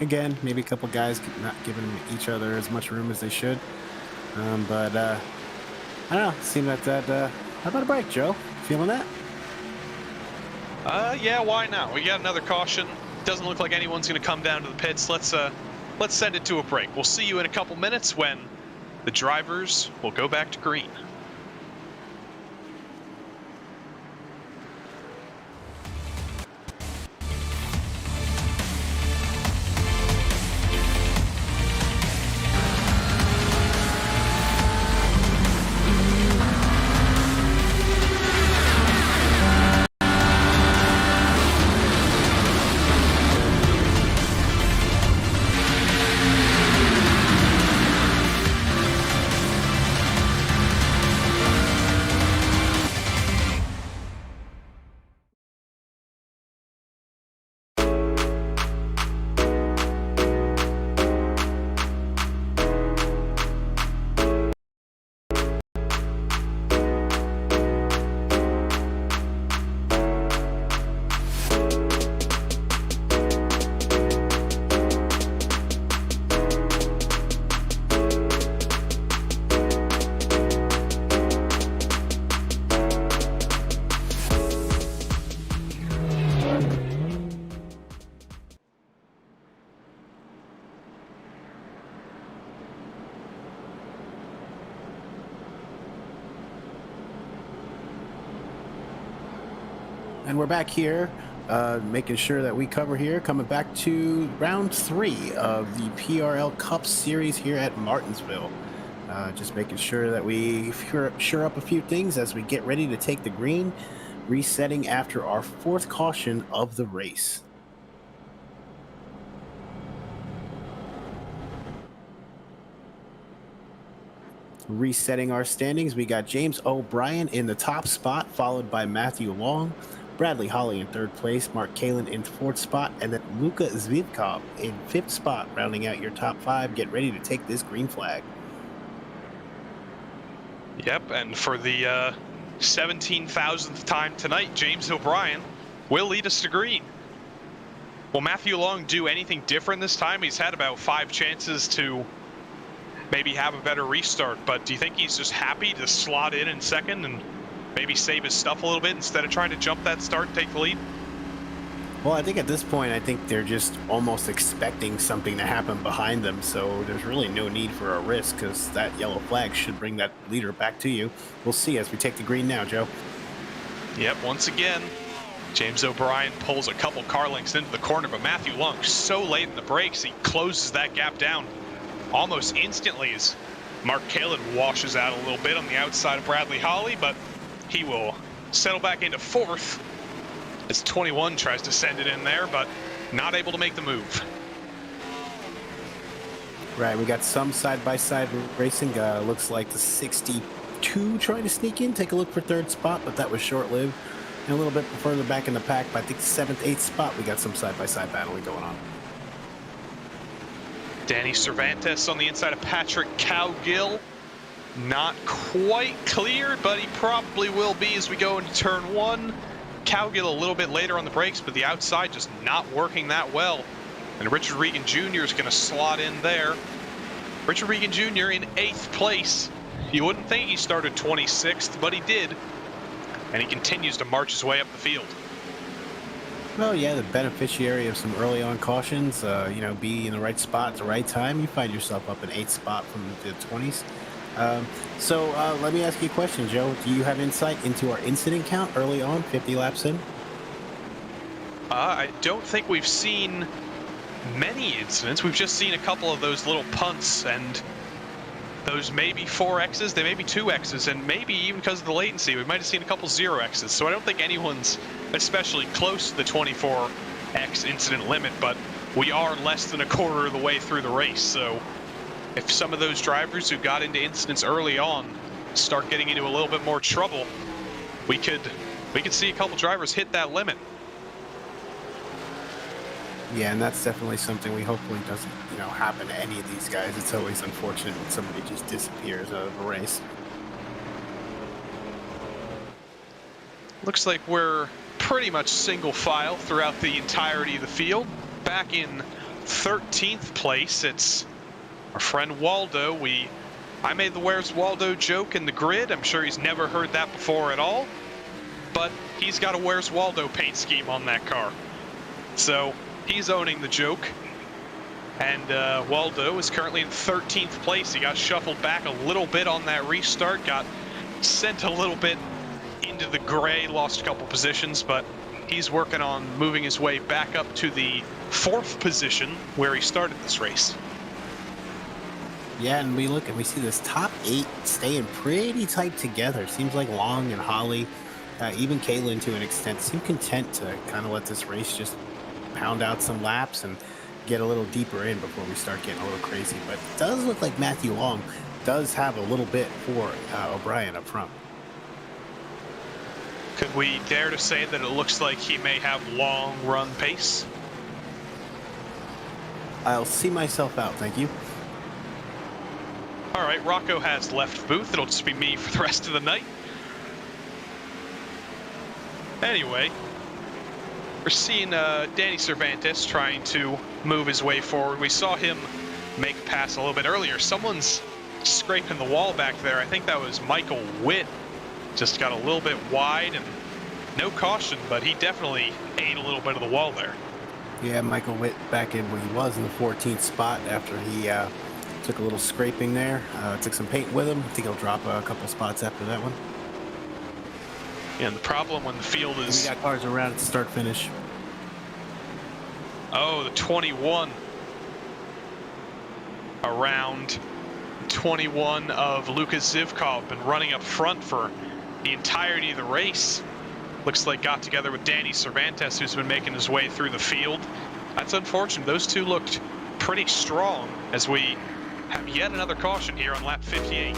C: Again, maybe a couple guys not giving each other as much room as they should. But I don't know. Seemed like that. How about a break, Joe? Feeling that?
A: Yeah, why not? We got another caution. Doesn't look like anyone's going to come down to the pits. Let's send it to a break. We'll see you in a couple minutes when the drivers will go back to green.
C: And we're back here, making sure that we cover here, coming back to round 3 of the PRL Cup Series here at Martinsville. Just making sure that we sure up a few things as we get ready to take the green, resetting after our 4th caution of the race. Resetting our standings, we got James O'Brien in the top spot, followed by Matthew Long, Bradley Holly in 3rd place, Mark Kalin in 4th spot, and then Luka Zvivkov in 5th spot, rounding out your top 5. Get ready to take this green flag.
A: Yep, and for the 17,000th time tonight, James O'Brien will lead us to green. Will Matthew Long do anything different this time? He's had about 5 chances to maybe have a better restart, but do you think he's just happy to slot in 2nd and maybe save his stuff a little bit instead of trying to jump that start and take the lead?
C: Well, I think at this point, I think they're just almost expecting something to happen behind them, so there's really no need for a risk because that yellow flag should bring that leader back to you. We'll see as we take the green now, Joe.
A: Yep, once again, James O'Brien pulls a couple car lengths into the corner, but Matthew Long so late in the brakes, he closes that gap down almost instantly as Mark Kalin washes out a little bit on the outside of Bradley Holly, but he will settle back into 4th as 21 tries to send it in there, but not able to make the move.
C: Right, we got some side-by-side racing. Looks like the 62 trying to sneak in, take a look for 3rd spot, but that was short-lived. And a little bit further back in the pack, but I think 7th, 8th spot, we got some side-by-side battling going on.
A: Danny Cervantes on the inside of Patrick Cowgill. Not quite clear, but he probably will be as we go into turn 1. Cowgill a little bit later on the brakes, but the outside just not working that well. And Richard Regan Jr. is going to slot in there. Richard Regan Jr. in 8th place. You wouldn't think he started 26th, but he did. And he continues to march his way up the field.
C: Well, yeah, the beneficiary of some early on cautions, be in the right spot at the right time. You find yourself up in 8th spot from the 20s. So let me ask you a question, Joe. Do you have insight into our incident count early on, 50 laps in?
A: I don't think we've seen many incidents. We've just seen a couple of those little punts, and those maybe 4Xs, they may be 2Xs, and maybe even because of the latency, we might have seen a couple 0Xs. So I don't think anyone's especially close to the 24X incident limit, but we are less than a quarter of the way through the race. So if some of those drivers who got into incidents early on start getting into a little bit more trouble, we could see a couple drivers hit that limit.
C: Yeah, and that's definitely something we hopefully doesn't, happen to any of these guys. It's always unfortunate when somebody just disappears out of a race.
A: Looks like we're pretty much single file throughout the entirety of the field. Back in 13th place, it's our friend Waldo. I made the Where's Waldo joke in the grid. I'm sure he's never heard that before at all, but he's got a Where's Waldo paint scheme on that car. So he's owning the joke. And Waldo is currently in 13th place. He got shuffled back a little bit on that restart, got sent a little bit into the gray, lost a couple positions, but he's working on moving his way back up to the 4th position where he started this race.
C: Yeah, and we look and we see this top 8 staying pretty tight together. Seems like Long and Holly, even Kalin to an extent, seem content to kind of let this race just pound out some laps and get a little deeper in before we start getting a little crazy. But it does look like Matthew Long does have a little bit for O'Brien up front.
A: Could we dare to say that it looks like he may have long run pace?
C: I'll see myself out, thank you.
A: All right, Rocco has left booth. It'll just be me for the rest of the night. Anyway, we're seeing Danny Cervantes trying to move his way forward. We saw him make a pass a little bit earlier. Someone's scraping the wall back there. I think that was Michael Witt. Just got a little bit wide and no caution, but he definitely ate a little bit of the wall there.
C: Yeah, Michael Witt back in where he was in the 14th spot after he took a little scraping there. Took some paint with him. I think he'll drop a couple spots after that one.
A: And the problem when the field
C: We
A: is...
C: got cars around at start finish.
A: Oh, the 21. Around 21 of Lucas Zivkov, been running up front for the entirety of the race. Looks like got together with Danny Cervantes, who's been making his way through the field. That's unfortunate. Those two looked pretty strong as we have yet another caution here on lap 58.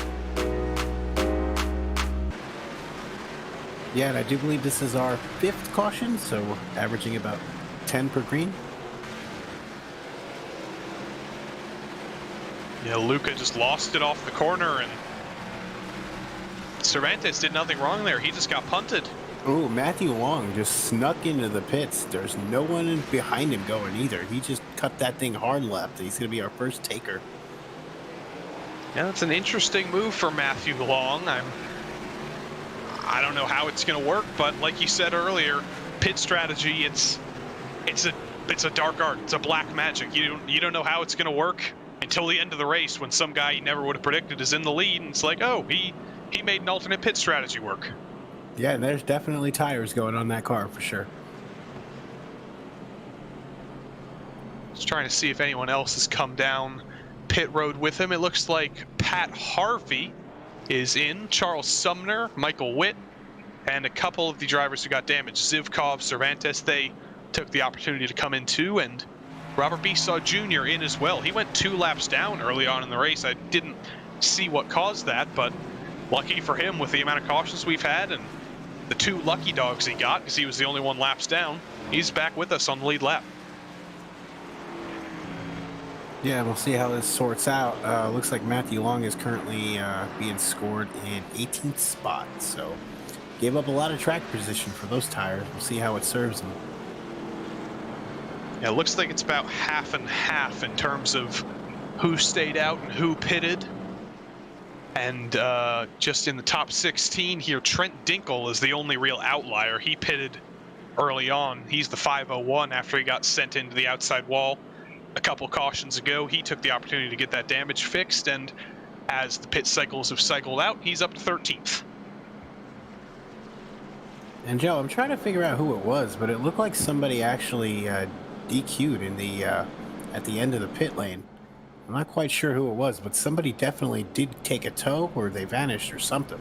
C: Yeah, and I do believe this is our 5th caution, so we're averaging about 10 per green.
A: Yeah, Luca just lost it off the corner, and Cervantes did nothing wrong there. He just got punted.
C: Oh, Matthew Long just snuck into the pits. There's no one behind him going either. He just cut that thing hard left. He's going to be our first taker.
A: Yeah, that's an interesting move for Matthew Long. I don't know how it's going to work, but like you said earlier, pit strategy, it's a dark art. It's a black magic. You don't know how it's going to work until the end of the race, when some guy you never would have predicted is in the lead, and it's like, oh, he made an alternate pit strategy work.
C: Yeah, and there's definitely tires going on that car for sure.
A: Just trying to see if anyone else has come down pit road with him. It looks like Pat Harvey is in, Charles Sumner, Michael Witt, and a couple of the drivers who got damaged. Zivkov, Cervantes, they took the opportunity to come in too, and Robert Besaw Jr. in as well. He went 2 laps down early on in the race. I didn't see what caused that, but lucky for him with the amount of cautions we've had and the 2 lucky dogs he got, because he was the only one laps down. He's back with us on the lead lap.
C: Yeah, we'll see how this sorts out. Looks like Matthew Long is currently being scored in 18th spot, so gave up a lot of track position for those tires. We'll see how it serves him.
A: Yeah, it looks like it's about half and half in terms of who stayed out and who pitted. And just in the top 16 here, Trent Dinkle is the only real outlier. He pitted early on. He's the 501 after he got sent into the outside wall a couple cautions ago. He took the opportunity to get that damage fixed, and as the pit cycles have cycled out, he's up to 13th.
C: And Joe, I'm trying to figure out who it was, but it looked like somebody actually DQ'd in the at the end of the pit lane. I'm not quite sure who it was, but somebody definitely did take a tow, or they vanished or something.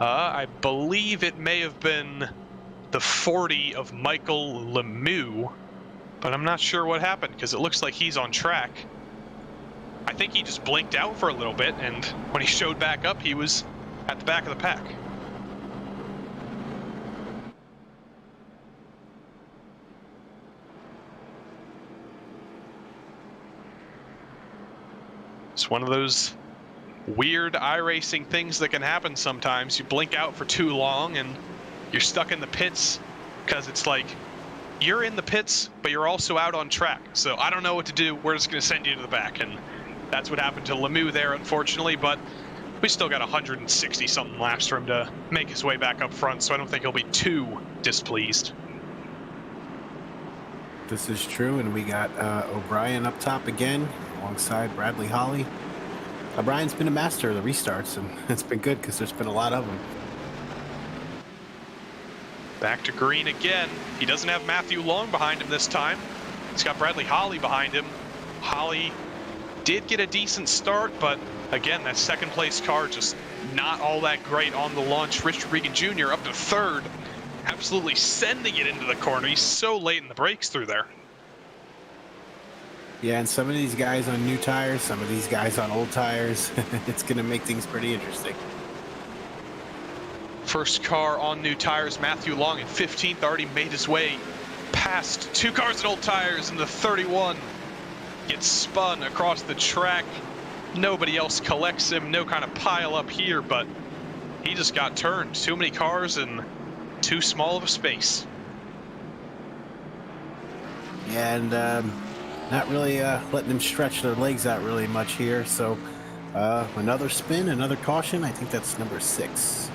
A: I believe it may have been the 40 of Michael Lemieux, but I'm not sure what happened because it looks like he's on track. I think he just blinked out for a little bit, and when he showed back up, he was at the back of the pack. It's one of those weird iRacing things that can happen sometimes. You blink out for too long and you're stuck in the pits because it's like you're in the pits, but you're also out on track. So I don't know what to do. We're just going to send you to the back. And that's what happened to Lemieux there, unfortunately. But we still got 160-something laps for him to make his way back up front. So I don't think he'll be too displeased.
C: This is true, and we got O'Brien up top again alongside Bradley Holly. O'Brien's been a master of the restarts, and it's been good because there's been a lot of them.
A: Back to green again. He doesn't have Matthew Long behind him this time. He's got Bradley Holly behind him. Holly did get a decent start, but again, that second place car just not all that great on the launch. Richard Regan Jr. up to 3rd, absolutely sending it into the corner. He's so late in the brakes through there.
C: Yeah, and some of these guys on new tires, some of these guys on old tires. It's going to make things pretty interesting.
A: First car on new tires, Matthew Long in 15th, already made his way past 2 cars in old tires, and the 31 gets spun across the track. Nobody else collects him, no kind of pile up here, but he just got turned. Too many cars and too small of a space.
C: Yeah, and not really letting them stretch their legs out really much here. So another spin, another caution. I think that's number 6.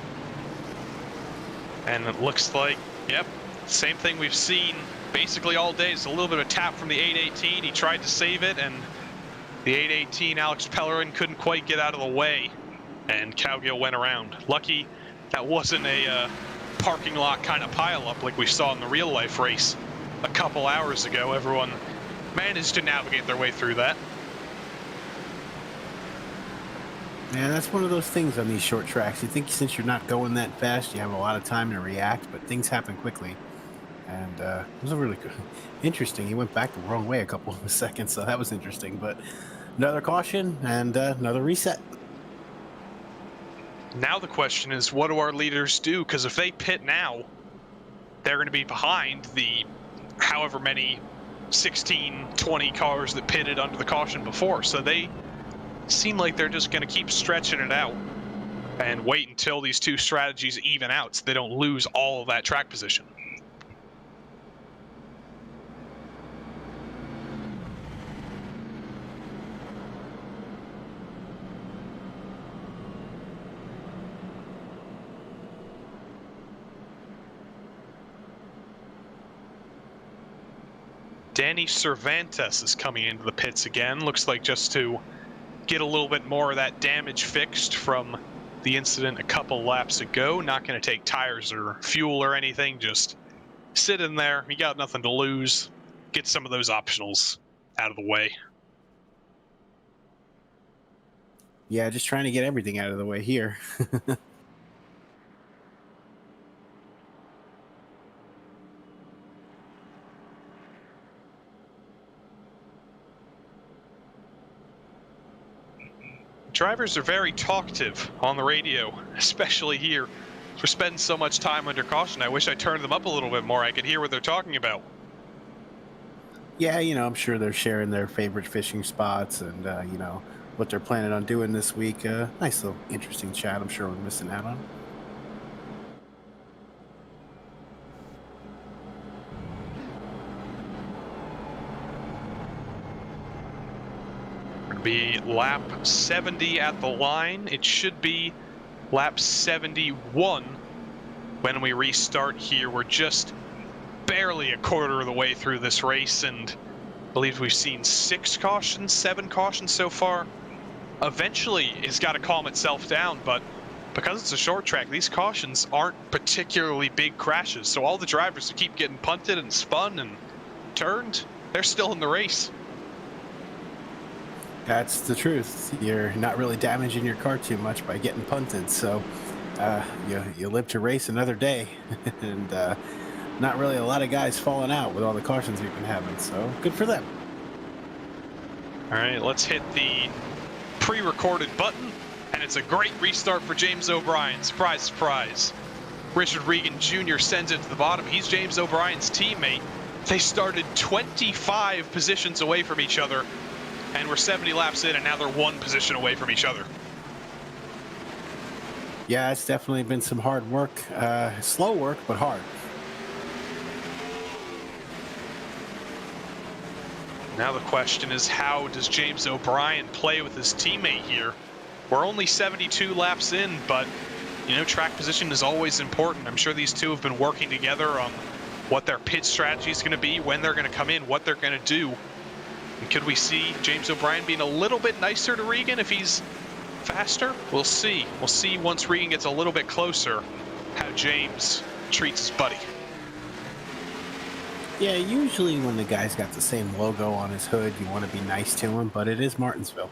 A: And it looks like, yep, same thing we've seen basically all day. It's a little bit of a tap from the 818. He tried to save it, and the 818, Alex Pellerin, couldn't quite get out of the way, and Cowgill went around. Lucky That wasn't a parking lot kind of pileup like we saw in the real life race a couple hours ago. Everyone managed to navigate their way through that.
C: Yeah, that's one of those things on these short tracks. You think since you're not going that fast, you have a lot of time to react, but things happen quickly. And it was a really good, interesting. He went back the wrong way a couple of seconds, so that was interesting. But another caution and another reset.
A: Now the question is, what do our leaders do? Because if they pit now, they're going to be behind the however many 16, 20 cars that pitted under the caution before. So they seem like they're just going to keep stretching it out and wait until these two strategies even out so they don't lose all of that track position. Danny Cervantes is coming into the pits again. Looks like just to get a little bit more of that damage fixed from the incident a couple laps ago. Not going to take tires or fuel or anything. Just sit in there. You got nothing to lose. Get some of those optionals out of the way.
C: Yeah, just trying to get everything out of the way here.
A: Drivers are very talkative on the radio, especially here. We're spending so much time under caution. I wish I turned them up a little bit more. I could hear what they're talking about.
C: Yeah, I'm sure they're sharing their favorite fishing spots and, what they're planning on doing this week. Nice little interesting chat I'm sure we're missing out on.
A: Be lap 70 at the line. It should be lap 71 when we restart here. We're just barely a quarter of the way through this race, and I believe we've seen 6 cautions, 7 cautions so far. Eventually it's got to calm itself down, but because it's a short track, these cautions aren't particularly big crashes, so all the drivers who keep getting punted and spun and turned, they're still in the race.
C: That's the truth. You're not really damaging your car too much by getting punted, so you live to race another day, and not really a lot of guys falling out with all the cautions we've been having, so good for them.
A: All right, let's hit the pre-recorded button, and it's a great restart for James O'Brien. Surprise, surprise. Richard Regan Jr. sends it to the bottom. He's James O'Brien's teammate. They started 25 positions away from each other, and we're 70 laps in, and now they're 1 position away from each other.
C: Yeah, it's definitely been some hard work. Slow work, but hard.
A: Now the question is, how does James O'Brien play with his teammate here? We're only 72 laps in, but, track position is always important. I'm sure these two have been working together on what their pit strategy is going to be, when they're going to come in, what they're going to do. And could we see James O'Brien being a little bit nicer to Regan if he's faster? We'll see. We'll see once Regan gets a little bit closer how James treats his buddy.
C: Yeah, usually when the guy's got the same logo on his hood, you want to be nice to him, but it is Martinsville.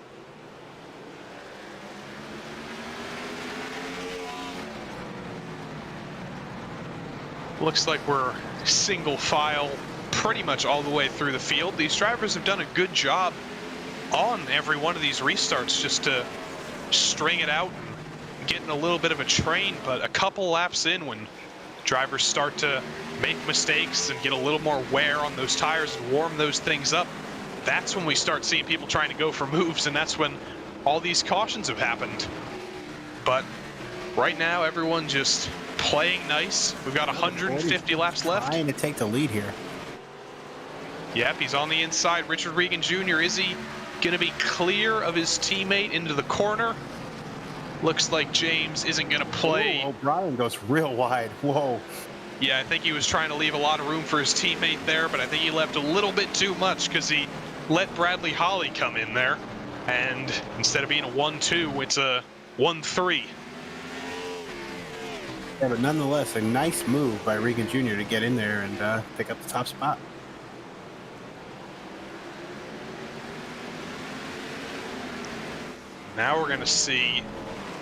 A: Looks like we're single file pretty much all the way through the field. These drivers have done a good job on every one of these restarts just to string it out and get in a little bit of a train, but a couple laps in, when drivers start to make mistakes and get a little more wear on those tires and warm those things up, that's when we start seeing people trying to go for moves, and that's when all these cautions have happened. But right now, everyone just playing nice. We've got 150 laps left.
C: Trying to take the lead here.
A: Yep, he's on the inside. Richard Regan Jr., is he going to be clear of his teammate into the corner? Looks like James isn't going to play.
C: Ooh, O'Brien goes real wide. Whoa.
A: Yeah, I think he was trying to leave a lot of room for his teammate there, but I think he left a little bit too much because he let Bradley Holly come in there. And instead of being a 1-2, it's a 1-3.
C: Yeah, but nonetheless, a nice move by Regan Jr. to get in there and pick up the top spot.
A: Now we're going to see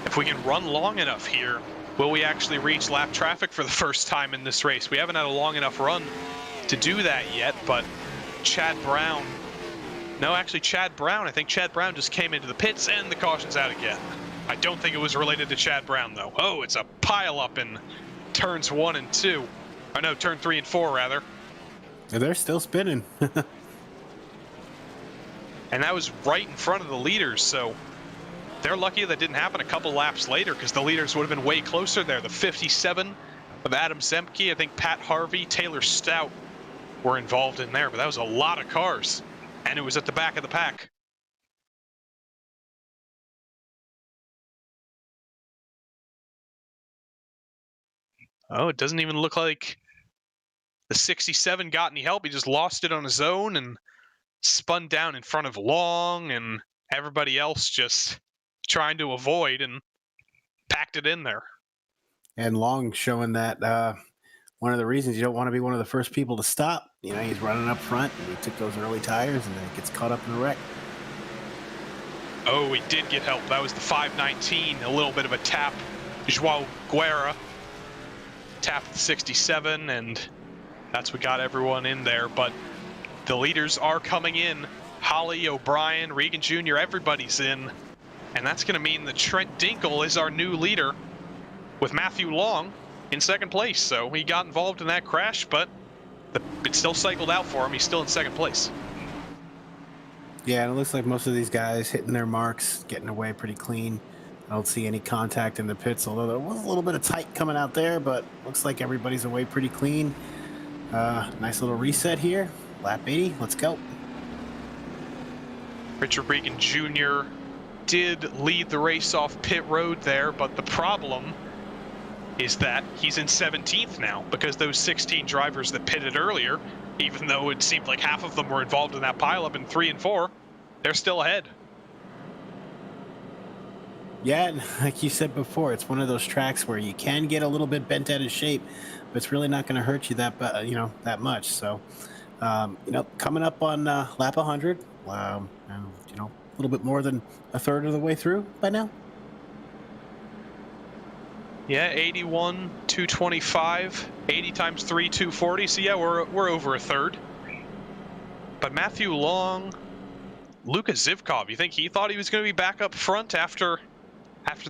A: if we can run long enough here. Will we actually reach lap traffic for the first time in this race? We haven't had a long enough run to do that yet, but Chad Brown, I think Chad Brown just came into the pits and the caution's out again. I don't think it was related to Chad Brown though. Oh, it's a pile up in turns 1 and 2. Oh no, turn 3 and 4 rather.
C: They're still spinning.
A: And that was right in front of the leaders, so they're lucky that didn't happen a couple laps later because the leaders would have been way closer there. The 57 of Adam Zemke, I think Pat Harvey, Taylor Stout were involved in there, but that was a lot of cars, and it was at the back of the pack. Oh, it doesn't even look like the 67 got any help. He just lost it on his own and spun down in front of Long and everybody else just trying to avoid and packed it in there.
C: And Long showing that one of the reasons you don't want to be one of the first people to stop. You know, he's running up front and he took those early tires and then gets caught up in a wreck.
A: Oh, he did get help. That was the 519, a little bit of a tap. Joao Guerra tapped the 67, and that's what got everyone in there. But the leaders are coming in. Holly, O'Brien, Regan Jr., everybody's in. And that's going to mean that Trent Dinkle is our new leader with Matthew Long in second place. So he got involved in that crash, but it still cycled out for him. He's still in second place.
C: Yeah, and it looks like most of these guys hitting their marks, getting away pretty clean. I don't see any contact in the pits, although there was a little bit of tight coming out there, but looks like everybody's away pretty clean. Nice little reset here. Lap 80, let's go.
A: Richard Regan Jr. did lead the race off pit road there, but the problem is that he's in 17th now because those 16 drivers that pitted earlier, even though it seemed like half of them were involved in that pileup in 3 and 4, they're still ahead.
C: Yeah, and like you said before, it's one of those tracks where you can get a little bit bent out of shape, but it's really not going to hurt you that much. So, coming up on lap 100, a little bit more than a third of the way through by now.
A: Yeah, 81, 225, 80 times 3, 240. So yeah, we're over a third. But Matthew Long, Luka Zivkov, you think he thought he was going to be back up front after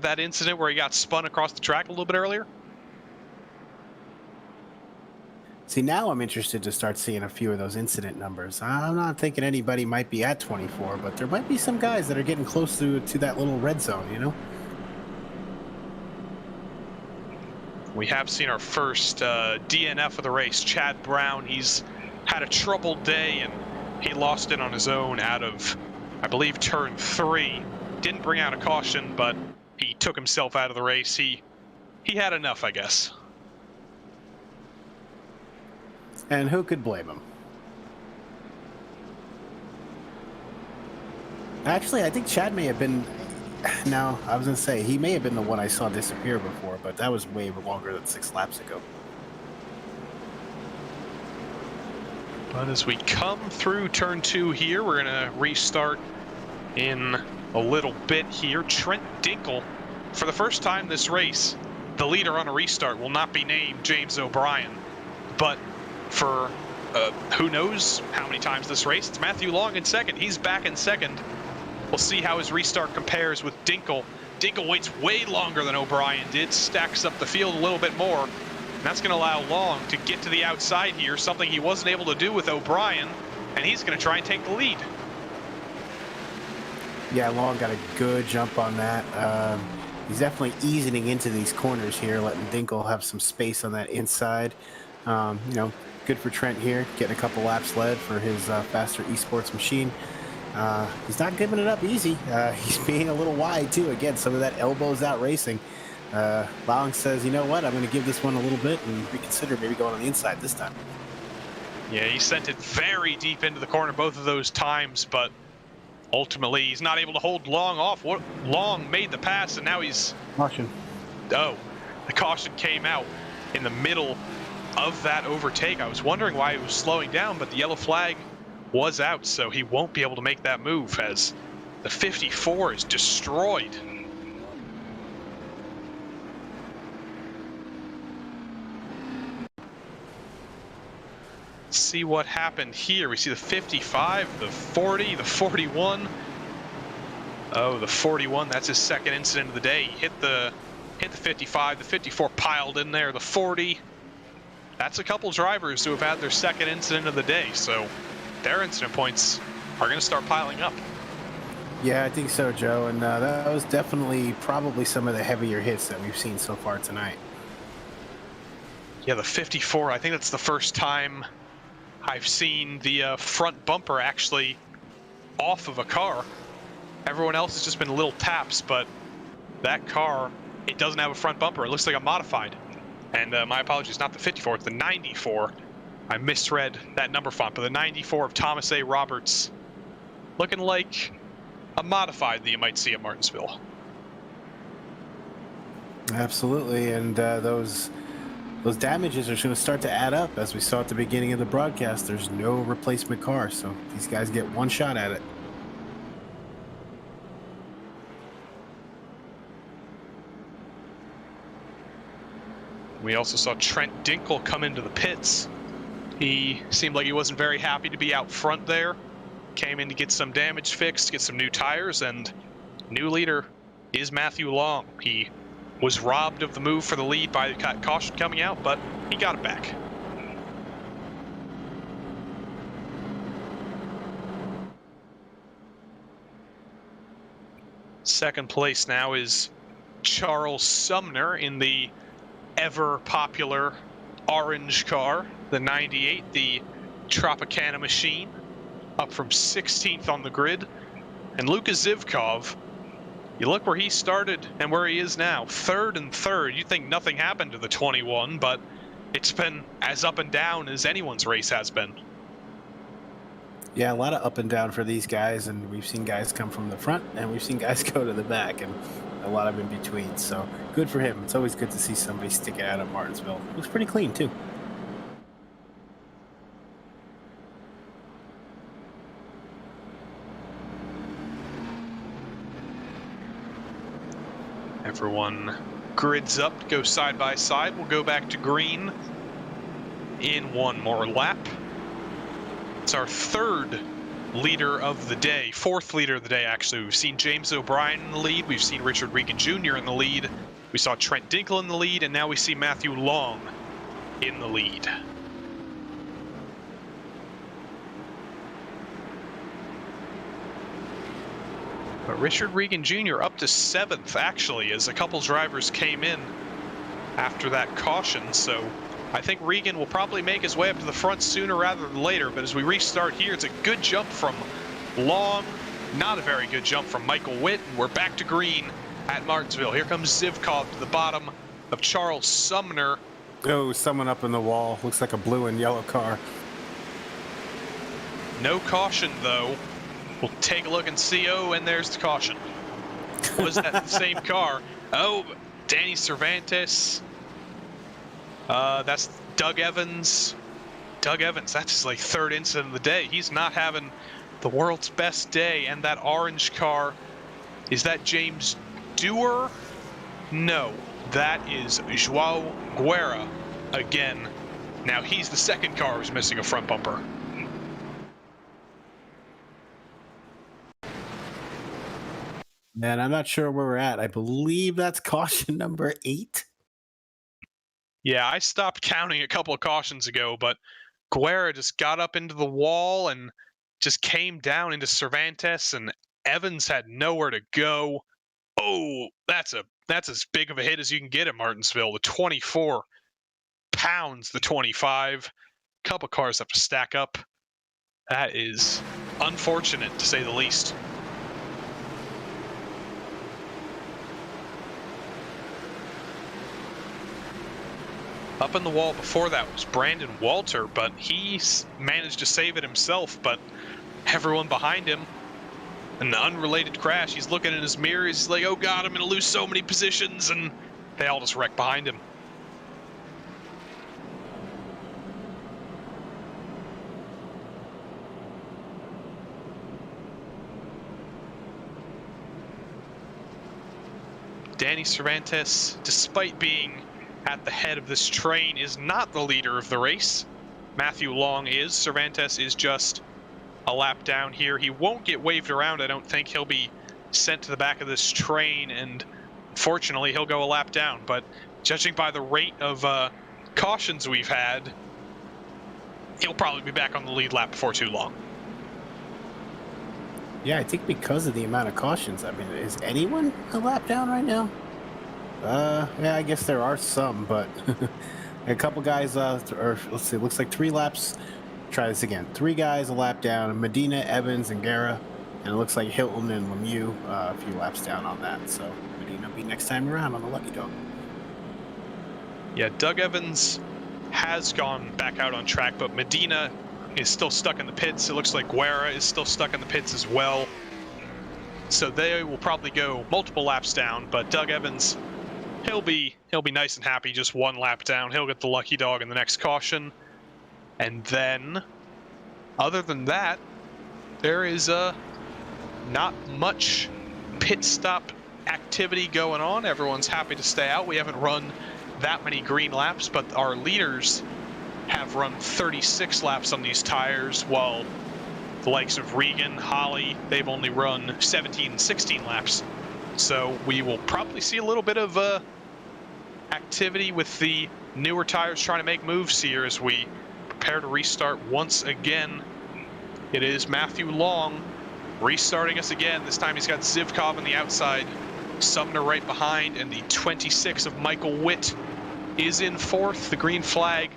A: that incident where he got spun across the track a little bit earlier?
C: See, now I'm interested to start seeing a few of those incident numbers. I'm not thinking anybody might be at 24, but there might be some guys that are getting close to that little red zone, you know?
A: We have seen our first DNF of the race. Chad Brown, he's had a troubled day, and he lost it on his own out of, I believe, turn 3. Didn't bring out a caution, but he took himself out of the race. He had enough, I guess.
C: And who could blame him? Actually, I think Chad may have been... No, I was going to say, he may have been the one I saw disappear before, but that was way longer than 6 laps ago.
A: But as we come through turn 2 here, we're going to restart in a little bit here. Trent Dinkle, for the first time this race, the leader on a restart will not be named James O'Brien. But for who knows how many times this race, it's Matthew Long in second. He's back in second. We'll see how his restart compares with Dinkle. Dinkle waits way longer than O'Brien did, stacks up the field a little bit more. And that's going to allow Long to get to the outside here, something he wasn't able to do with O'Brien, and he's going to try and take the lead.
C: Yeah, Long got a good jump on that. He's definitely easing into these corners here, letting Dinkle have some space on that inside. Good for Trent here, getting a couple laps led for his faster eSports machine. He's not giving it up easy. He's being a little wide too. Again, some of that elbows out racing. Long says, you know what, I'm going to give this one a little bit and reconsider maybe going on the inside this time.
A: Yeah, he sent it very deep into the corner both of those times, but ultimately he's not able to hold Long off. Long made the pass, and now he's...
C: Caution.
A: Oh, the caution came out in the middle of that overtake. I was wondering why he was slowing down, but the yellow flag was out, so he won't be able to make that move as the 54 is destroyed. Let's see what happened here. We see the 55, the 40, the 41. Oh, the 41, that's his second incident of the day. He hit the 55, the 54 piled in there, the 40. That's a couple drivers who have had their second incident of the day, so their incident points are going to start piling up.
C: Yeah, I think so, Joe. And that was definitely probably some of the heavier hits that we've seen so far tonight.
A: Yeah, the 54, I think that's the first time I've seen the front bumper actually off of a car. Everyone else has just been little taps, but that car, it doesn't have a front bumper. It looks like a modified. And my apologies, not the 54, it's the 94. I misread that number font, but the 94 of Thomas A. Roberts, looking like a modified that you might see at Martinsville.
C: Absolutely, and those damages are going to start to add up. As we saw at the beginning of the broadcast, there's no replacement car, so these guys get one shot at it.
A: We also saw Trent Dinkle come into the pits. He seemed like he wasn't very happy to be out front there. Came in to get some damage fixed, get some new tires, and new leader is Matthew Long. He was robbed of the move for the lead by the caution coming out, but he got it back. Second place now is Charles Sumner in the ever popular orange car, the 98, the Tropicana machine, up from 16th on the grid. And Luka Zivkov, you look where he started and where he is now, third and third. You think nothing happened to the 21, but it's been as up and down as anyone's race has been.
C: Yeah, a lot of up and down for these guys, and we've seen guys come from the front, and we've seen guys go to the back, and a lot of in between. So good for him. It's always good to see somebody stick it out at Martinsville. Looks pretty clean too.
A: Everyone grids up, go side by side. We'll go back to green in one more lap. It's our third leader of the day, fourth leader of the day, actually. We've seen James O'Brien in the lead. We've seen Richard Regan Jr. in the lead. We saw Trent Dinkle in the lead, and now we see Matthew Long in the lead. But Richard Regan Jr. up to 7th, actually, as a couple drivers came in after that caution. So I think Regan will probably make his way up to the front sooner rather than later. But as we restart here, it's a good jump from Long, not a very good jump from Michael Witt. And we're back to green at Martinsville. Here comes Zivkov to the bottom of Charles Sumner.
C: Oh, someone up in the wall. Looks like a blue and yellow car.
A: No caution, though. We'll take a look and see. Oh, and there's the caution. Was that the same car? Oh, Danny Cervantes. That's Doug Evans. Doug Evans, that's his like third incident of the day. He's not having the world's best day. And that orange car, is that James Dewar? No, that is Joao Guerra again. Now he's the second car who's missing a front bumper.
C: And I'm not sure where we're at. I believe that's caution number 8.
A: Yeah, I stopped counting a couple of cautions ago, but Guerra just got up into the wall and just came down into Cervantes, and Evans had nowhere to go. Oh, that's as big of a hit as you can get at Martinsville. The 24 pounds, the 25. Couple cars have to stack up. That is unfortunate, to say the least. Up in the wall before that was Brandon Walter, but he managed to save it himself. But everyone behind him, an unrelated crash, he's looking in his mirror, he's like, oh God, I'm going to lose so many positions. And they all just wreck behind him. Danny Cervantes, despite being at the head of this train, is not the leader of the race. Matthew Long is. Cervantes is just a lap down here. He won't get waved around, I don't think. He'll be sent to the back of this train, and unfortunately, he'll go a lap down. But judging by the rate of cautions we've had, he'll probably be back on the lead lap before too long.
C: Yeah, I think because of the amount of cautions. I mean, is anyone a lap down right now? Yeah, I guess there are some, but a couple guys, or let's see, it looks like 3 laps. Try this again. 3 guys a lap down: Medina, Evans, and Guerra. And it looks like Hilton and Lemieux a few laps down on that. So Medina will be next time around on the Lucky Dog.
A: Yeah, Doug Evans has gone back out on track, but Medina is still stuck in the pits. It looks like Guerra is still stuck in the pits as well. So they will probably go multiple laps down, but Doug Evans, he'll be nice and happy, just 1 lap down. He'll get the lucky dog in the next caution. And then, other than that, there is not much pit stop activity going on. Everyone's happy to stay out. We haven't run that many green laps, but our leaders have run 36 laps on these tires, while the likes of Regan, Holly, they've only run 17 and 16 laps. So we will probably see a little bit of activity with the newer tires trying to make moves here as we prepare to restart once again. It is Matthew Long restarting us again. This time he's got Zivkov on the outside, Sumner right behind, and the 26 of Michael Witt is in 4th. The green flag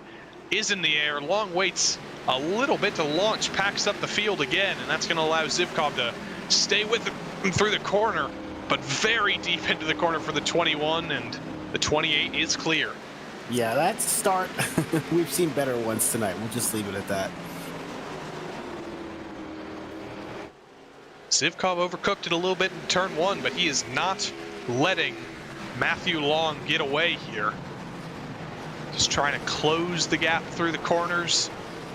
A: is in the air. Long waits a little bit to launch, packs up the field again, and that's going to allow Zivkov to stay with him through the corner, but very deep into the corner for the 21, and the 28 is clear.
C: Yeah, that start, we've seen better ones tonight. We'll just leave it at that.
A: Zivkov overcooked it a little bit in turn 1, but he is not letting Matthew Long get away here. Just trying to close the gap through the corners,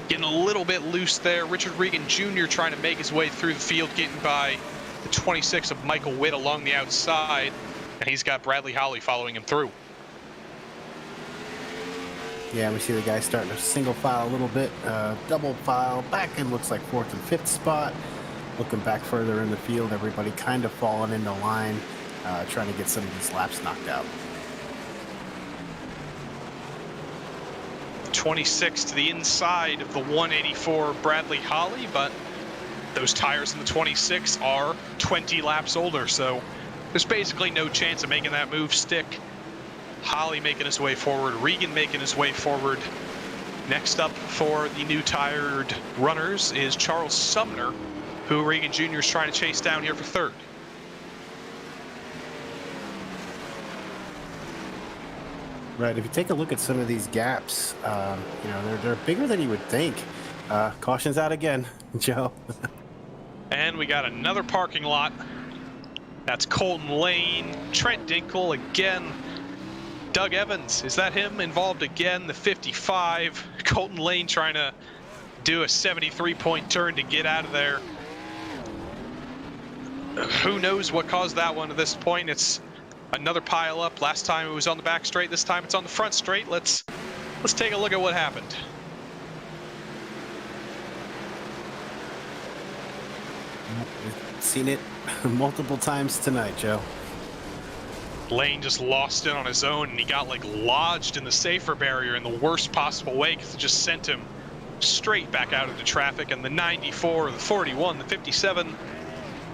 A: getting a little bit loose there. Richard Regan Jr. trying to make his way through the field, getting by the 26 of Michael Witt along the outside, and he's got Bradley Howley following him through.
C: Yeah, we see the guy starting to single file a little bit, double file back in, looks like 4th and 5th spot. Looking back further in the field, everybody kind of falling into line, trying to get some of these laps knocked out.
A: 26 to the inside of the 184 Bradley Holly, but those tires in the 26 are 20 laps older, so there's basically no chance of making that move stick. Holly making his way forward, Regan making his way forward. Next up for the new tired runners is Charles Sumner, who Regan Jr. is trying to chase down here for 3rd.
C: Right, if you take a look at some of these gaps, you know, they're bigger than you would think. Caution's out again, Joe.
A: And we got another parking lot. That's Colton Lane, Trent Dinkle again. Doug Evans, is that him involved again? The 55. Colton Lane trying to do a 73-point turn to get out of there. Who knows what caused that one at this point? It's another pile up. Last time it was on the back straight. This time it's on the front straight. Let's take a look at what happened.
C: We've seen it multiple times tonight, Joe.
A: Lane just lost it on his own, and he got like lodged in the safer barrier in the worst possible way, because it just sent him straight back out into traffic. And the 94, the 41, the 57,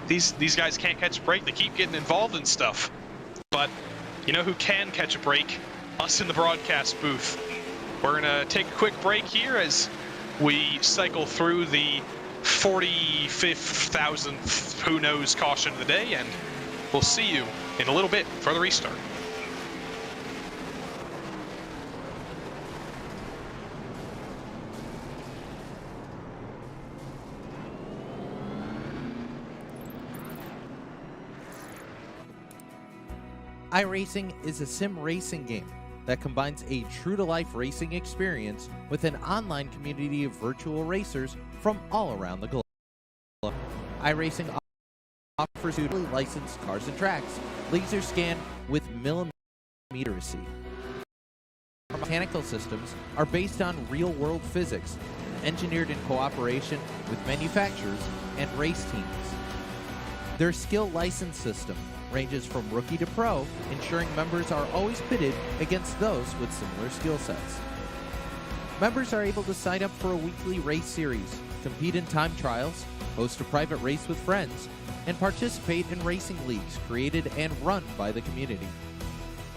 A: these guys can't catch a break. They keep getting involved in stuff. But you know who can catch a break? Us in the broadcast booth. We're gonna take a quick break here as we cycle through the 45,000th who knows caution of the day, and we'll see you in a little bit for the restart.
D: iRacing is a sim racing game that combines a true-to-life racing experience with an online community of virtual racers from all around the globe. iRacing offers suitably licensed cars and tracks, laser scanned with millimeter accuracy. Our mechanical systems are based on real-world physics, engineered in cooperation with manufacturers and race teams. Their skill license system ranges from rookie to pro, ensuring members are always pitted against those with similar skill sets. Members are able to sign up for a weekly race series, compete in time trials, host a private race with friends, and participate in racing leagues created and run by the community.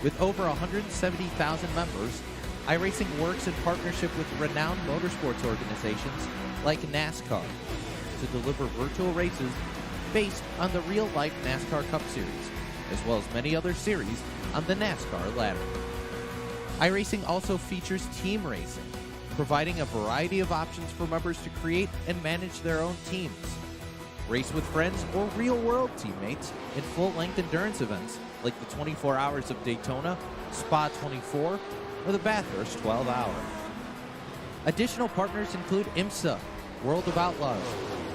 D: With over 170,000 members, iRacing works in partnership with renowned motorsports organizations like NASCAR to deliver virtual races based on the real-life NASCAR Cup Series, as well as many other series on the NASCAR ladder. iRacing also features team racing, providing a variety of options for members to create and manage their own teams. Race with friends or real-world teammates in full-length endurance events like the 24 Hours of Daytona, Spa 24, or the Bathurst 12 Hour. Additional partners include IMSA, World of Outlaws,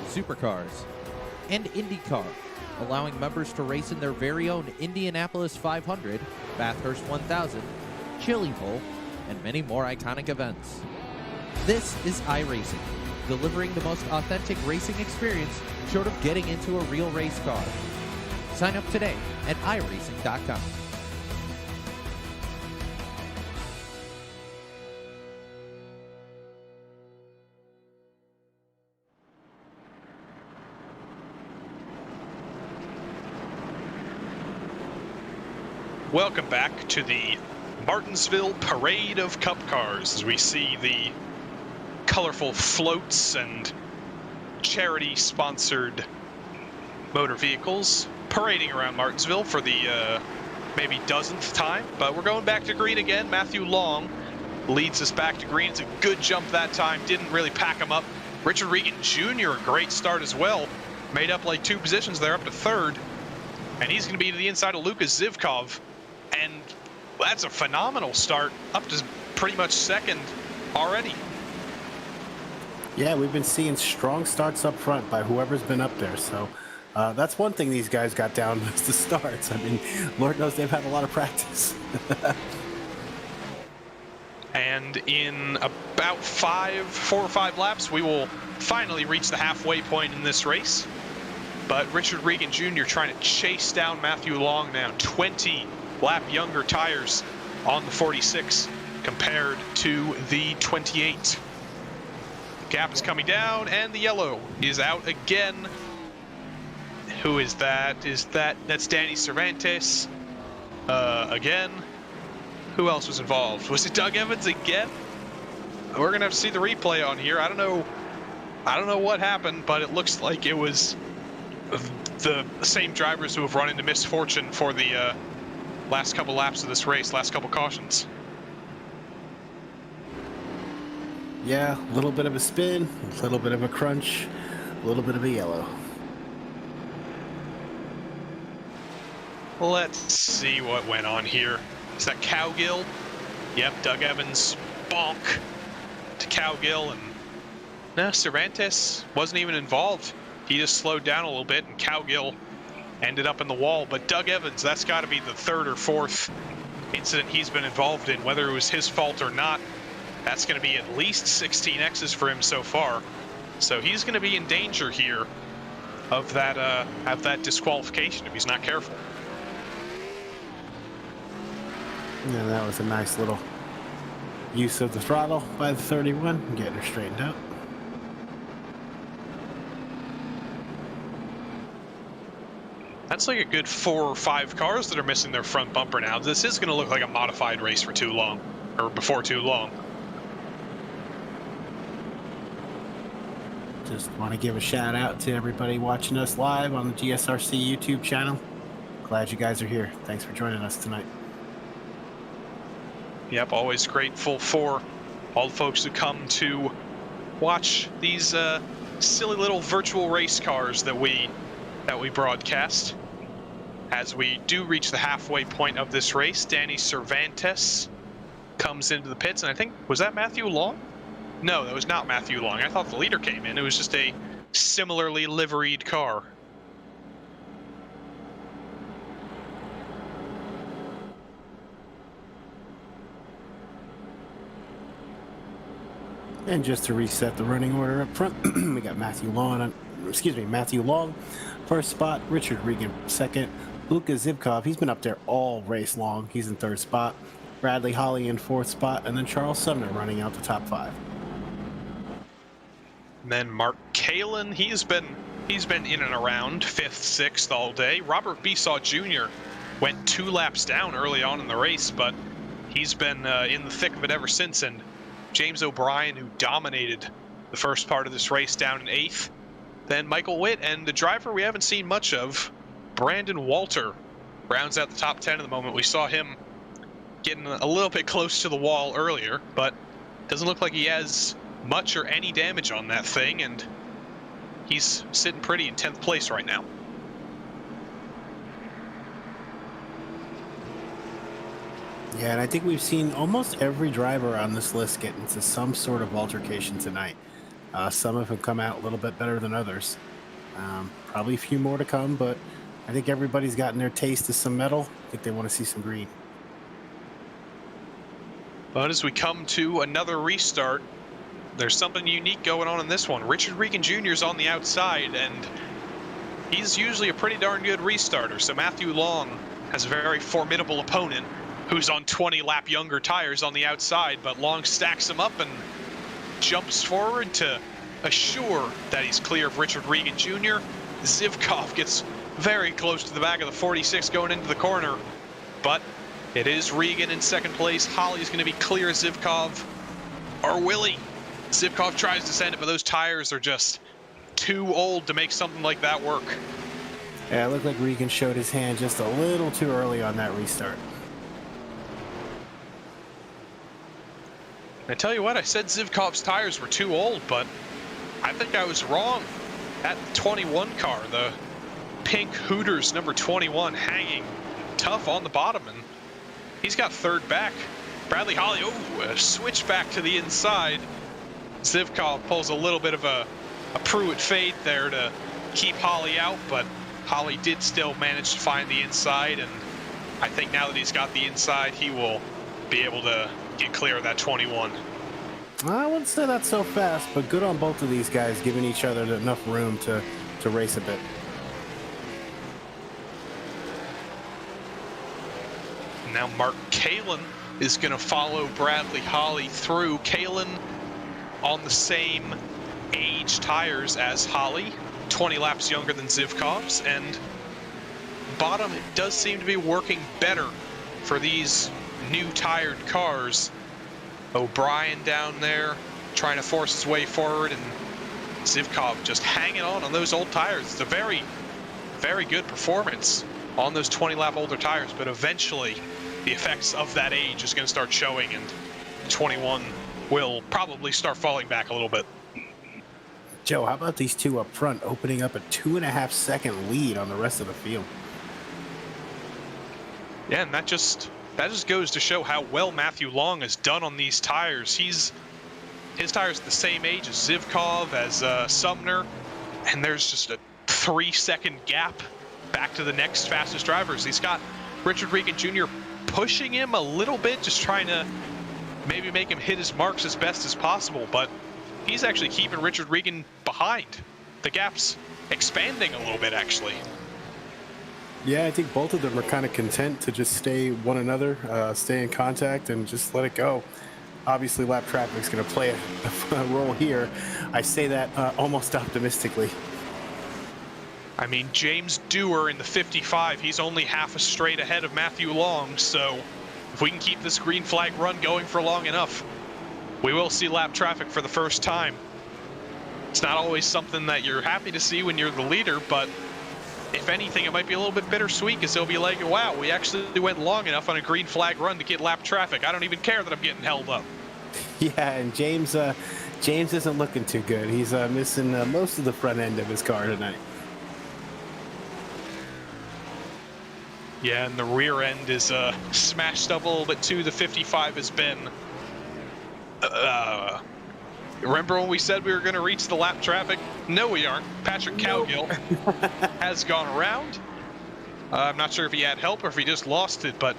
D: Supercars, and IndyCar, allowing members to race in their very own Indianapolis 500, Bathurst 1000, Chili Bowl, and many more iconic events. This is iRacing, delivering the most authentic racing experience short of getting into a real race car. Sign up today at iRacing.com.
A: Welcome back to the Martinsville Parade of Cup Cars, as we see the colorful floats and charity-sponsored motor vehicles parading around Martinsville for the maybe dozenth time. But we're going back to green again. Matthew Long leads us back to green. It's a good jump that time. Didn't really pack him up. Richard Regan Jr., a great start as well. Made up like 2 positions there, up to 3rd. And he's going to be to the inside of Lucas Zivkov. And that's a phenomenal start, up to pretty much 2nd already.
C: Yeah, we've been seeing strong starts up front by whoever's been up there. So that's one thing these guys got down was the starts. I mean, Lord knows they've had a lot of practice.
A: And in about 4 or 5 laps, we will finally reach the halfway point in this race. But Richard Regan Jr. trying to chase down Matthew Long now. 20 lap younger tires on the 46 compared to the 28. Gap is coming down, and the yellow is out again. Who is that? That's Danny Cervantes again. Who else was involved? Was it Doug Evans again? We're gonna have to see the replay on here. I don't know what happened, but it looks like it was the same drivers who have run into misfortune for the last couple laps of this race, last couple cautions.
C: Yeah, a little bit of a spin, a little bit of a crunch, a little bit of a yellow.
A: Let's see what went on here. Is that Cowgill? Yep, Doug Evans bonk to Cowgill, and no, Cervantes wasn't even involved. He just slowed down a little bit, and Cowgill ended up in the wall. But Doug Evans, that's got to be the 3rd or 4th incident he's been involved in, whether it was his fault or not. That's going to be at least 16 X's for him so far. So he's going to be in danger here of that disqualification if he's not careful.
C: Yeah, that was a nice little use of the throttle by the 31, getting her straightened out.
A: That's like a good 4 or 5 cars that are missing their front bumper now. This is going to look like a modified race for too long, or before too long.
C: Just want to give a shout out to everybody watching us live on the GSRC YouTube channel. Glad you guys are here. Thanks for joining us tonight.
A: Yep, always grateful for all the folks who come to watch these silly little virtual race cars that we broadcast. as we do reach the halfway point of this race, Danny Cervantes comes into the pits, and I think, was that Matthew Long? No, that was not Matthew Long. I thought the leader came in. It was just a similarly liveried car.
C: And just to reset the running order up front, we got Matthew Long first spot, Richard Regan second, Luka Zivkov, he's been up there all race long, he's in third spot, Bradley Holly in fourth spot, and then Charles Sumner running out the top 5.
A: And then Mark Kalin, he's been in and around 5th, 6th all day. Robert Besaw Jr. went 2 laps down early on in the race, but he's been in the thick of it ever since. And James O'Brien, who dominated the first part of this race, down in 8th. Then Michael Witt, and the driver we haven't seen much of, Brandon Walter, rounds out the top 10 at the moment. We saw him getting a little bit close to the wall earlier, but doesn't look like he has much or any damage on that thing, and he's sitting pretty in 10th place right now.
C: Yeah, and I think we've seen almost every driver on this list get into some sort of altercation tonight. Some of them come out a little bit better than others. Probably a few more to come, but I think everybody's gotten their taste of some metal. I think they want to see some green.
A: But as we come to another restart, there's something unique going on in this one. Richard Regan Jr. is on the outside, and he's usually a pretty darn good restarter. So Matthew Long has a very formidable opponent who's on 20 lap younger tires on the outside, but Long stacks him up and jumps forward to assure that he's clear of Richard Regan Jr. Zivkov gets very close to the back of the 46 going into the corner, but it is Regan in second place. Holly's going to be clear of Zivkov. Or will he? Zivkov tries to send it, but those tires are just too old to make something like that work.
C: Yeah, it looked like Regan showed his hand just a little too early on that restart.
A: I tell you what, I said Zivkov's tires were too old, but I think I was wrong. That 21 car, the pink Hooters number 21, hanging tough on the bottom, and he's got third back. Bradley Holly, a switch back to the inside. Zivkov pulls a little bit of a Pruitt fade there to keep Holly out, but Holly did still manage to find the inside, and I think now that he's got the inside, he will be able to get clear of that 21.
C: I wouldn't say that's so fast, but good on both of these guys, giving each other enough room to race a bit.
A: Now Mark Kalin is going to follow Bradley Holly through. Kalin on the same age tires as Holly, 20 laps younger than Zivkov's, and bottom it does seem to be working better for these new tired cars. O'Brien down there trying to force his way forward, and Zivkov just hanging on those old tires. It's a very, very good performance on those 20 lap older tires, but eventually the effects of that age is going to start showing, and 21 will probably start falling back a little bit.
C: Joe, how about these two up front opening up a 2.5 second lead on the rest of the field?
A: Yeah, and that just goes to show how well Matthew Long has done on these tires. His tires are the same age as Zivkov, as Sumner, and there's just a 3-second gap back to the next fastest drivers. He's got Richard Regan Jr. pushing him a little bit, just trying to maybe make him hit his marks as best as possible, but he's actually keeping Richard Regan behind. The gap's expanding a little bit, actually.
C: Yeah, I think both of them are kind of content to just stay one another, stay in contact, and just let it go. Obviously, lap traffic's going to play a role here. I say that almost optimistically.
A: I mean, James Dewar in the 55, he's only half a straight ahead of Matthew Long, so if we can keep this green flag run going for long enough, we will see lap traffic for the first time. It's not always something that you're happy to see when you're the leader, but if anything, it might be a little bit bittersweet, because they'll be like, wow, we actually went long enough on a green flag run to get lap traffic. I don't even care that I'm getting held up.
C: Yeah, and James isn't looking too good. He's missing most of the front end of his car tonight.
A: Yeah, and the rear end is smashed up a little bit too. The 55 has been... remember when we said we were going to reach the lap traffic? No, we aren't. Patrick Cowgill has gone around. I'm not sure if he had help or if he just lost it, but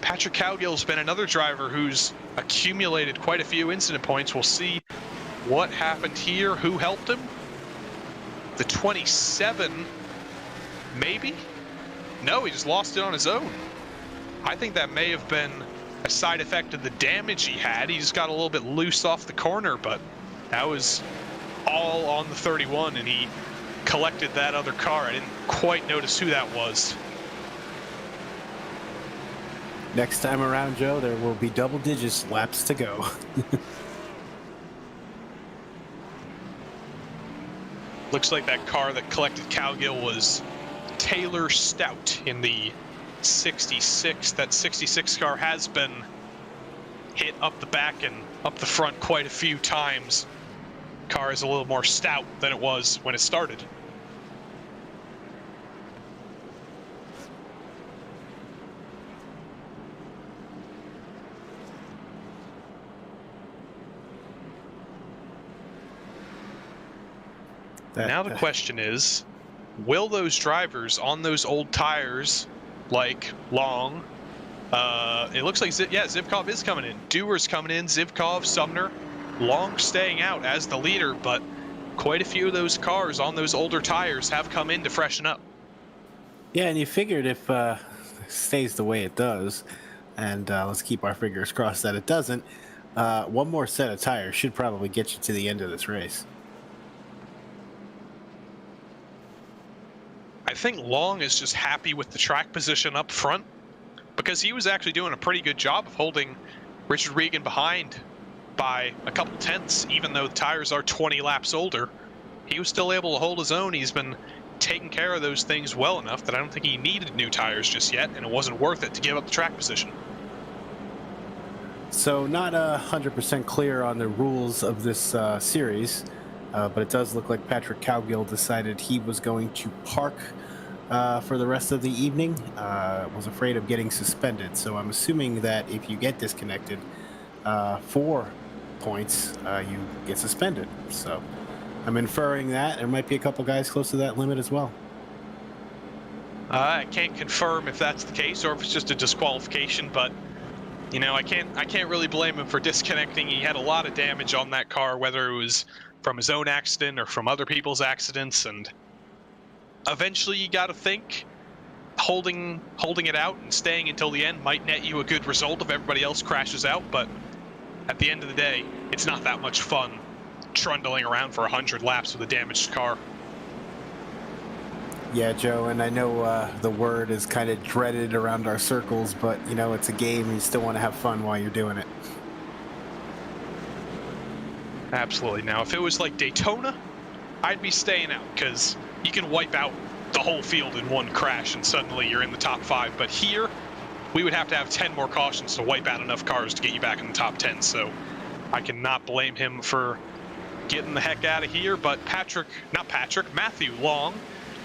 A: Patrick Cowgill's been another driver who's accumulated quite a few incident points. We'll see what happened here, who helped him. The 27, maybe? No, he just lost it on his own. I think that may have been a side effect of the damage he had. He just got a little bit loose off the corner, but that was all on the 31, and he collected that other car. I didn't quite notice who that was.
C: Next time around, Joe, there will be double digits laps to go.
A: Looks like that car that collected Cowgill was Taylor Stout in the 66. That 66 car has been hit up the back and up the front quite a few times. Car is a little more stout than it was when it started. Now the question is, will those drivers on those old tires, like Long, it looks like, Zivkov is coming in. Dewar's coming in, Zivkov, Sumner, Long staying out as the leader, but quite a few of those cars on those older tires have come in to freshen up.
C: Yeah, and you figured if it stays the way it does, and let's keep our fingers crossed that it doesn't, one more set of tires should probably get you to the end of this race.
A: I think Long is just happy with the track position up front, because he was actually doing a pretty good job of holding Richard Regan behind by a couple tenths. Even though the tires are 20 laps older, he was still able to hold his own. He's been taking care of those things well enough that I don't think he needed new tires just yet, and it wasn't worth it to give up the track position.
C: So not 100% clear on the rules of this series, but it does look like Patrick Cowgill decided he was going to park for the rest of the evening. Was afraid of getting suspended, so I'm assuming that if you get disconnected 4 points, you get suspended. So I'm inferring that there might be a couple guys close to that limit as well.
A: I can't confirm if that's the case or if it's just a disqualification, but you know, I can't really blame him for disconnecting. He had a lot of damage on that car, whether it was from his own accident or from other people's accidents, and eventually you got to think holding it out and staying until the end might net you a good result if everybody else crashes out, but at the end of the day, it's not that much fun trundling around for 100 laps with a damaged car.
C: Yeah, Joe, and I know the word is kind of dreaded around our circles, but, you know, it's a game and you still want to have fun while you're doing it.
A: Absolutely. Now, if it was like Daytona, I'd be staying out, because you can wipe out the whole field in one crash and suddenly you're in the top 5. But here, we would have to have 10 more cautions to wipe out enough cars to get you back in the top 10. So I cannot blame him for getting the heck out of here. But Matthew Long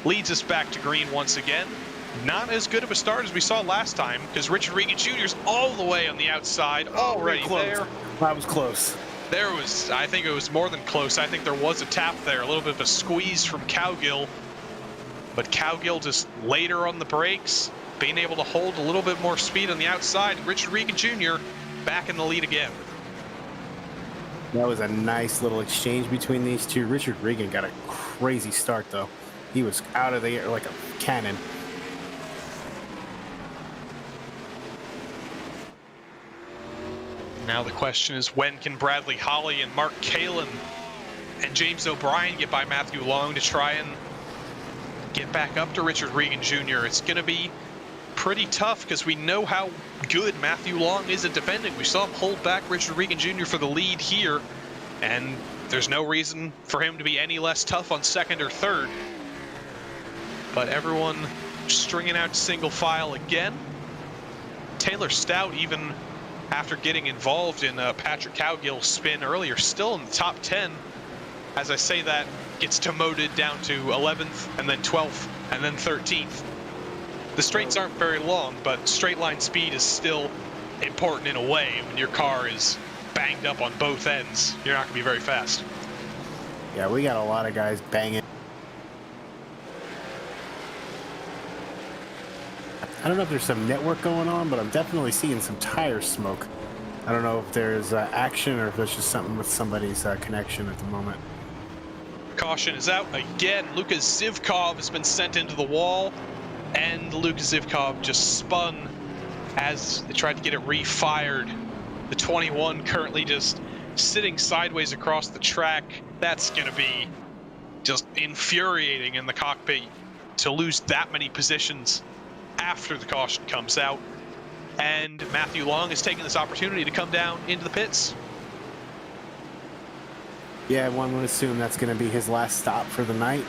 A: leads us back to green once again. Not as good of a start as we saw last time, because Richard Regan Jr. is all the way on the outside, already there.
C: That was close.
A: I think it was more than close. I think there was a tap there, a little bit of a squeeze from Cowgill. But Cowgill just later on the brakes, being able to hold a little bit more speed on the outside. Richard Regan Jr. back in the lead again.
C: That was a nice little exchange between these two. Richard Regan got a crazy start, though. He was out of the air like a cannon.
A: Now the question is, when can Bradley Holly and Mark Kalin and James O'Brien get by Matthew Long to try and get back up to Richard Regan Jr.? It's going to be pretty tough, because we know how good Matthew Long is at defending. We saw him hold back Richard Regan Jr. for the lead here, and there's no reason for him to be any less tough on second or third. But everyone stringing out single file again. Taylor Stout, even after getting involved in Patrick Cowgill's spin earlier, still in the top 10. As I say that, gets demoted down to 11th, and then 12th, and then 13th. the straights aren't very long, but straight line speed is still important in a way. When your car is banged up on both ends, you're not going to be very fast.
C: Yeah, we got a lot of guys banging. I don't know if there's some network going on, but I'm definitely seeing some tire smoke. I don't know if there's action or if there's just something with somebody's connection at the moment.
A: Caution is out again. Luka Zivkov has been sent into the wall, and Luka Zivkov just spun as they tried to get it refired. The 21 currently just sitting sideways across the track. That's going to be just infuriating in the cockpit to lose that many positions after the caution comes out. And Matthew Long is taking this opportunity to come down into the pits.
C: Yeah, one would assume that's going to be his last stop for the night.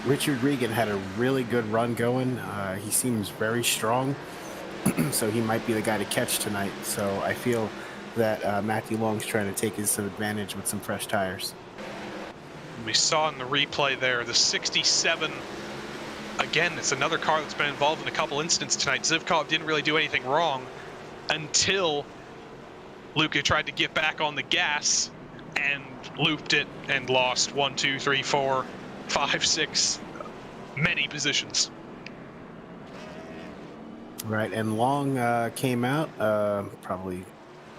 C: Richard Regan had a really good run going. He seems very strong, so he might be the guy to catch tonight. So I feel that Matthew Long's trying to take his advantage with some fresh tires.
A: We saw in the replay there, the 67. Again, it's another car that's been involved in a couple incidents tonight. Zivkov didn't really do anything wrong until Luka tried to get back on the gas and looped it and lost 1, 2, 3, 4, 5, 6, many positions.
C: Right, and Long came out, probably,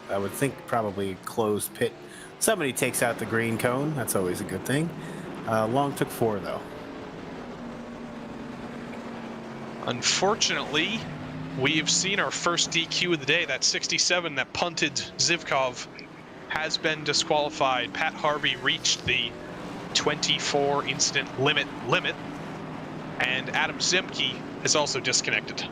C: I would think probably closed pit. Somebody takes out the green cone. That's always a good thing. Long took 4, though.
A: Unfortunately, we've seen our first DQ of the day. That 67 that punted Zivkov has been disqualified. Pat Harvey reached the 24 incident limit, and Adam Zimke is also disconnected.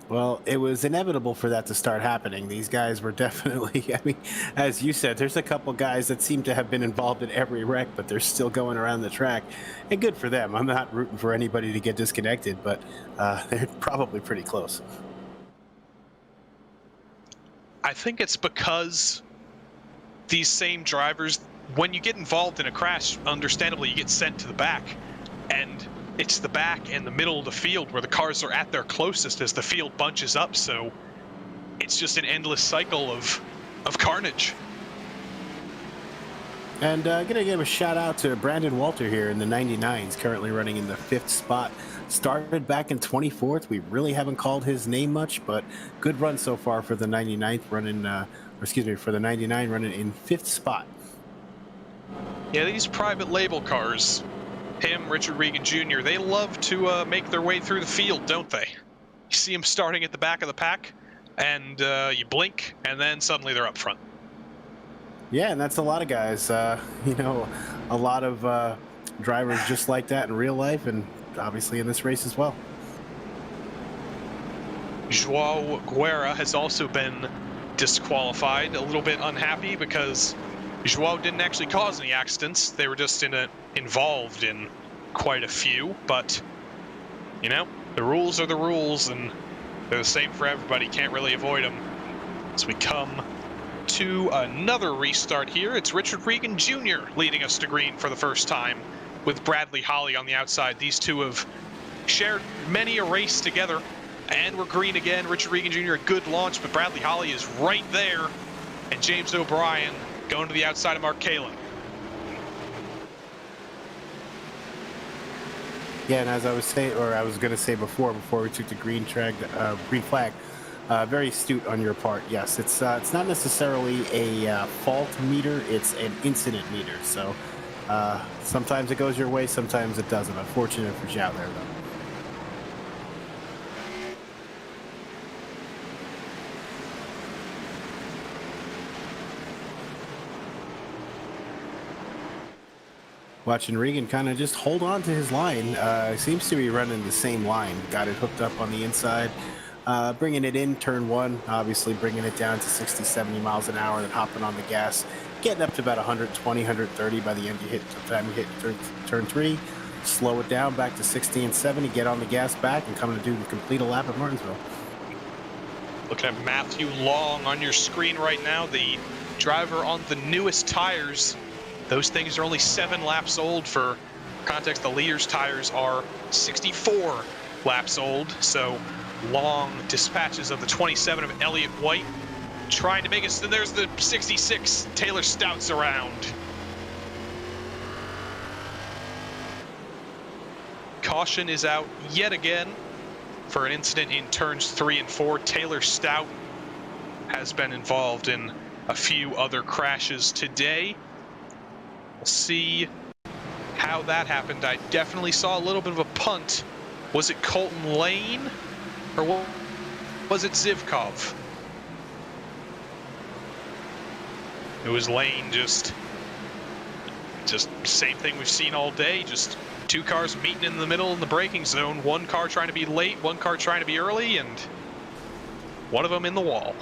C: Well, it was inevitable for that to start happening. These guys were definitely, I mean, as you said, there's a couple guys that seem to have been involved in every wreck, but they're still going around the track. And good for them. I'm not rooting for anybody to get disconnected, but they're probably pretty close.
A: I think it's because these same drivers, when you get involved in a crash, understandably, you get sent to the back. And it's the back and the middle of the field where the cars are at their closest as the field bunches up, so it's just an endless cycle of carnage.
C: And I'm going to give a shout out to Brandon Walter here in the 99s, currently running in the 5th spot. Started back in 24th. We really haven't called his name much, but good run so far for the 99th, for the 99 running in 5th spot.
A: Yeah, these private label cars, him, Richard Regan Jr., they love to make their way through the field, don't they? You see them starting at the back of the pack, and you blink, and then suddenly they're up front.
C: Yeah, and that's a lot of guys. You know, a lot of drivers just like that in real life, and obviously in this race as well.
A: Joao Guerra has also been disqualified, a little bit unhappy because Joao didn't actually cause any accidents. They were just involved in quite a few, but you know, the rules are the rules, and they're the same for everybody. Can't really avoid them. As we come to another restart here, it's Richard Regan Jr. leading us to green for the first time with Bradley Holly on the outside. These two have shared many a race together, and we're green again. Richard Regan Jr. a good launch, but Bradley Holly is right there, and James O'Brien going to the outside of Mark Kalin.
C: Yeah, and as I was saying, or I was going to say before we took the green flag, very astute on your part. Yes, it's not necessarily a fault meter; it's an incident meter. So sometimes it goes your way, sometimes it doesn't. Unfortunate for Zhao there, though. Watching Regan kind of just hold on to his line. Seems to be running the same line. Got it hooked up on the inside. Bringing it in turn 1, obviously bringing it down to 60, 70 miles an hour, then hopping on the gas, getting up to about 120, 130 by the time you hit turn 3. Slow it down back to 60 and 70, get on the gas back, and come to complete a lap at Martinsville.
A: Looking at Matthew Long on your screen right now, the driver on the newest tires. Those things are only 7 laps old for context, the leader's tires are 64 laps old, so long dispatches of the 27 of Elliott White trying to make it. And there's the 66 Taylor Stout's around. Caution is out yet again for an incident in turns 3 and 4. Taylor Stout has been involved in a few other crashes today. We'll see how that happened. I definitely saw a little bit of a punt. Was it Colton Lane or was it Zivkov? It was Lane. Just same thing we've seen all day. Just two cars meeting in the middle in the braking zone. One car trying to be late, one car trying to be early, and one of them in the wall.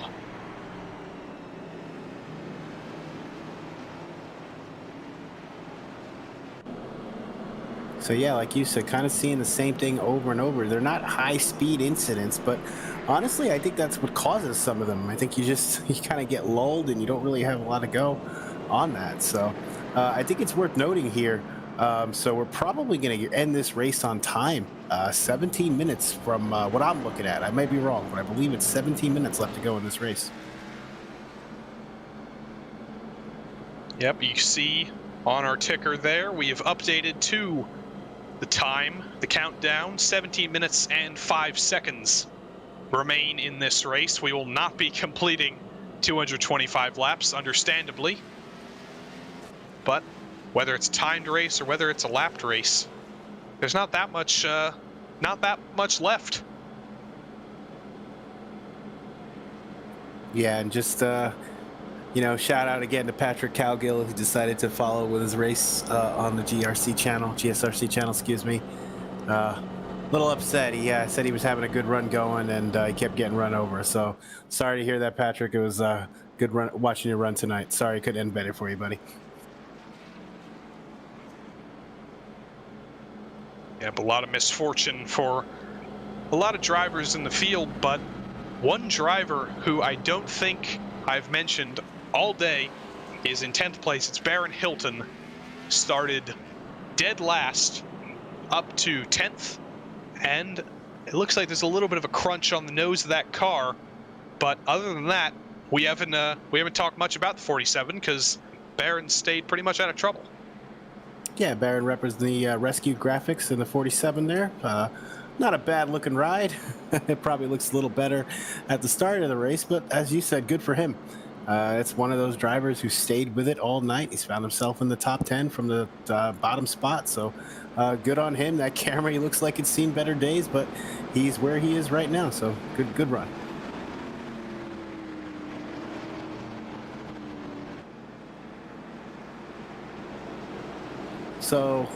C: So yeah, like you said, kind of seeing the same thing over and over. They're not high-speed incidents, but honestly, I think that's what causes some of them. I think you kind of get lulled and you don't really have a lot to go on that. So I think it's worth noting here. So we're probably going to end this race on time. 17 minutes from what I'm looking at. I might be wrong, but I believe it's 17 minutes left to go in this race.
A: Yep, you see on our ticker there, we have updated to the time, the countdown. 17 minutes and 5 seconds remain in this race. We will not be completing 225 laps, understandably. But whether it's a timed race or whether it's a lapped race, there's not that much left.
C: Yeah, and just shout out again to Patrick Cowgill, who decided to follow with his race on the GSRC channel, excuse me. Little upset. He said he was having a good run going, and he kept getting run over. So sorry to hear that, Patrick. It was good run watching you run tonight. Sorry I couldn't end better for you, buddy.
A: Yeah, but a lot of misfortune for a lot of drivers in the field, but one driver who I don't think I've mentioned all day is in 10th place. It's Baron Hilton. Started dead last up to 10th, and it looks like there's a little bit of a crunch on the nose of that car, but other than that, we haven't talked much about the 47 because Baron stayed pretty much out of trouble.
C: Yeah, Baron represents the rescue graphics in the 47 there. Not a bad looking ride. It probably looks a little better at the start of the race, but as you said, good for him. It's one of those drivers who stayed with it all night. He's found himself in the top 10 from the bottom spot, so good on him. That Camry looks like it's seen better days, but he's where he is right now, so good run. So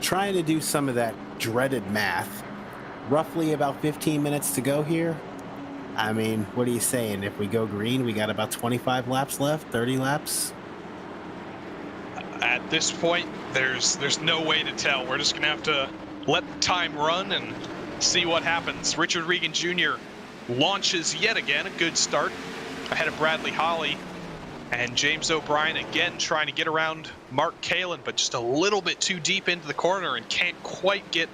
C: trying to do some of that dreaded math, roughly about 15 minutes to go here. I mean, what are you saying? If we go green, we got about 25 laps left, 30 laps?
A: At this point, there's no way to tell. We're just going to have to let the time run and see what happens. Richard Regan Jr. launches yet again, a good start ahead of Bradley Holly. And James O'Brien again trying to get around Mark Kalin, but just a little bit too deep into the corner and can't quite get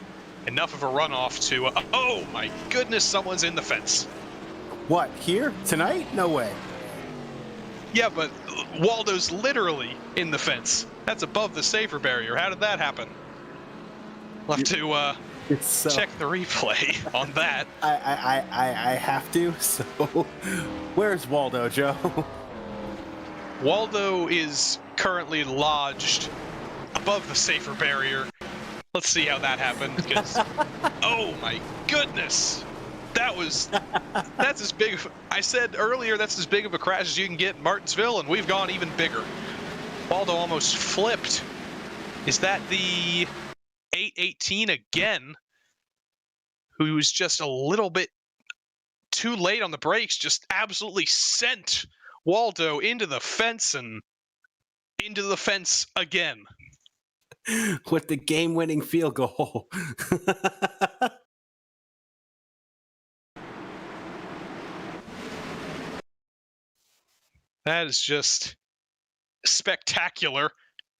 A: enough of a runoff to... oh my goodness, someone's in the fence.
C: What, here? Tonight? No way.
A: Yeah, but Waldo's literally in the fence. That's above the safer barrier. How did that happen? We'll have to check the replay on that.
C: I have to, so where's Waldo, Joe?
A: Waldo is currently lodged above the safer barrier. Let's see how that happened, because oh my goodness, that's as big of, I said earlier, that's as big of a crash as you can get in Martinsville, and we've gone even bigger. Waldo almost flipped. Is that the 818 again, who was just a little bit too late on the brakes, just absolutely sent Waldo into the fence and into the fence again.
C: With the game-winning field goal.
A: That is just spectacular.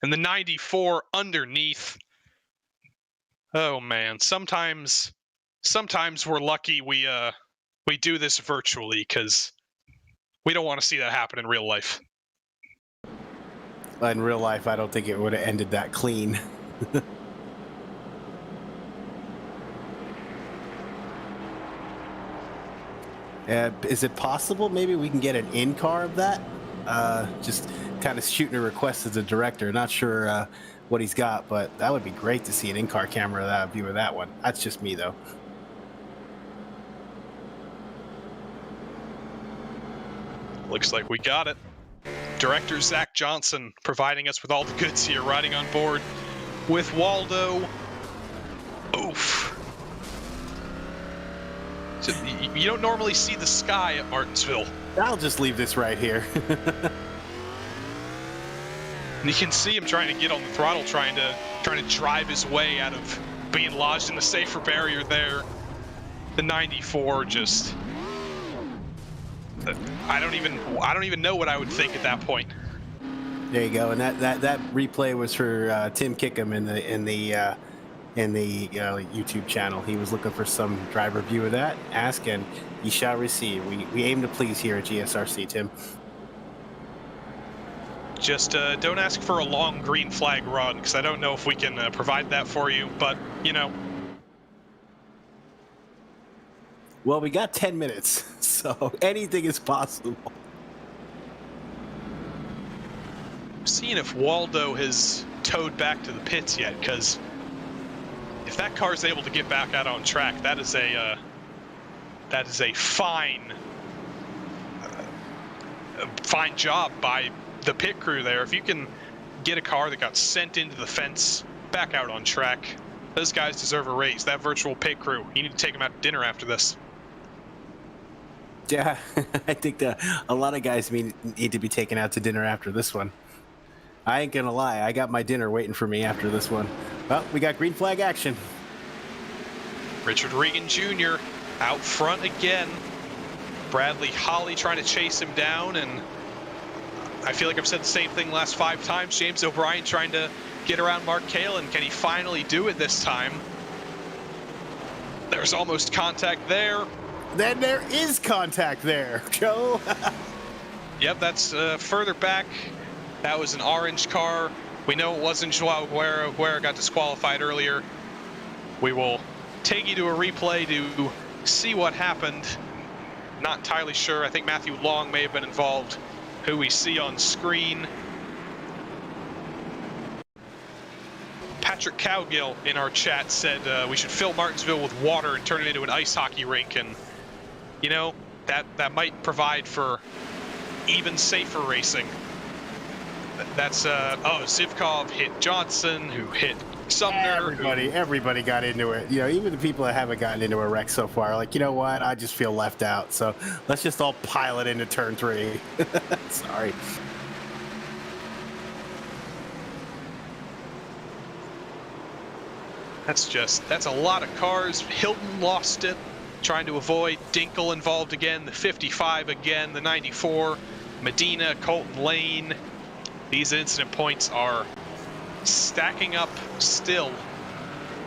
A: And the 94 underneath. Oh man, sometimes we're lucky we do this virtually because we don't want to see that happen in real life.
C: In real life, I don't think it would have ended that clean. Is it possible maybe we can get an in-car of that? Just kind of shooting a request as a director. Not sure what he's got, but that would be great to see an in-car camera view of that one. That's just me, though.
A: Looks like we got it. Director Zach Johnson providing us with all the goods here, riding on board with Waldo. Oof. So you don't normally see the sky at Martinsville.
C: I'll just leave this right here.
A: And you can see him trying to get on the throttle, trying to drive his way out of being lodged in the safer barrier there. The 94 just, I don't even know what I would think at that point.
C: There you go, and that replay was for Tim Kickham in the YouTube channel. He was looking for some driver view of that. Ask and you shall receive. We aim to please here at GSRC, Tim.
A: Just don't ask for a long green flag run, because I don't know if we can provide that for you, but, you know.
C: Well, we got 10 minutes, so anything is possible.
A: Seeing if Waldo has towed back to the pits yet, because if that car is able to get back out on track, that is a fine job by the pit crew there. If you can get a car that got sent into the fence back out on track, those guys deserve a raise. That virtual pit crew, you need to take them out to dinner after this.
C: Yeah, I think a lot of guys need to be taken out to dinner after this one. I ain't gonna lie, I got my dinner waiting for me after this one. Well, we got green flag action.
A: Richard Regan Jr. out front again. Bradley Holly trying to chase him down, and I feel like I've said the same thing the last 5 times. James O'Brien trying to get around Mark Kalin. Can he finally do it this time? There's almost contact there.
C: Then there is contact there, Joe.
A: Yep, that's further back. That was an orange car. We know it wasn't Joao Guerra. Guerra got disqualified earlier. We will take you to a replay to see what happened. Not entirely sure. I think Matthew Long may have been involved, who we see on screen. Patrick Cowgill in our chat said we should fill Martinsville with water and turn it into an ice hockey rink, and you know, that might provide for even safer racing. That's Zivkov hit Johnson, who hit Sumner.
C: Everybody got into it. You know, even the people that haven't gotten into a wreck so far, like, you know what? I just feel left out. So let's just all pile it into turn 3. Sorry.
A: That's a lot of cars. Hilton lost it, trying to avoid. Dinkle involved again. The 55 again. The 94. Medina, Colton Lane. These incident points are stacking up still.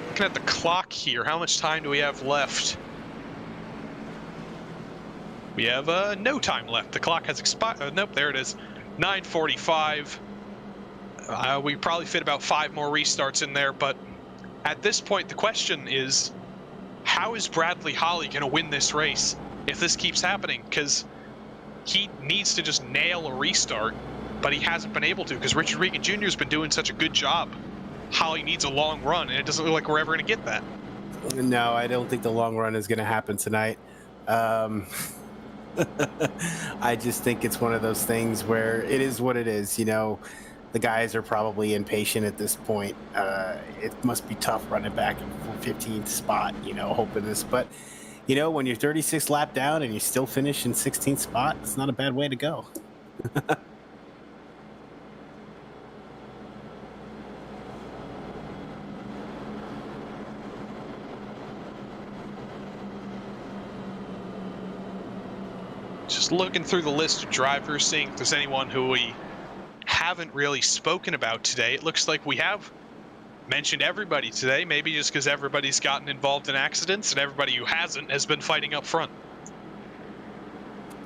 A: Looking at the clock here, how much time do we have left? We have no time left. The clock has expired. Nope, there it is. 9:45. We probably fit about 5 more restarts in there, but at this point, the question is, how is Bradley Holly going to win this race if this keeps happening? Because he needs to just nail a restart, but he hasn't been able to because Richard Regan Jr. has been doing such a good job. Holly needs a long run, and it doesn't look like we're ever going to get that.
C: No, I don't think the long run is going to happen tonight. I just think it's one of those things where it is what it is. You know, the guys are probably impatient at this point. It must be tough running back in 15th spot, you know, hoping this. But, you know, when you're 36 lap down and you still finish in 16th spot, it's not a bad way to go.
A: Just looking through the list of drivers, seeing if there's anyone who we haven't really spoken about today. It looks like we have mentioned everybody today, maybe just because everybody's gotten involved in accidents and everybody who hasn't has been fighting up front.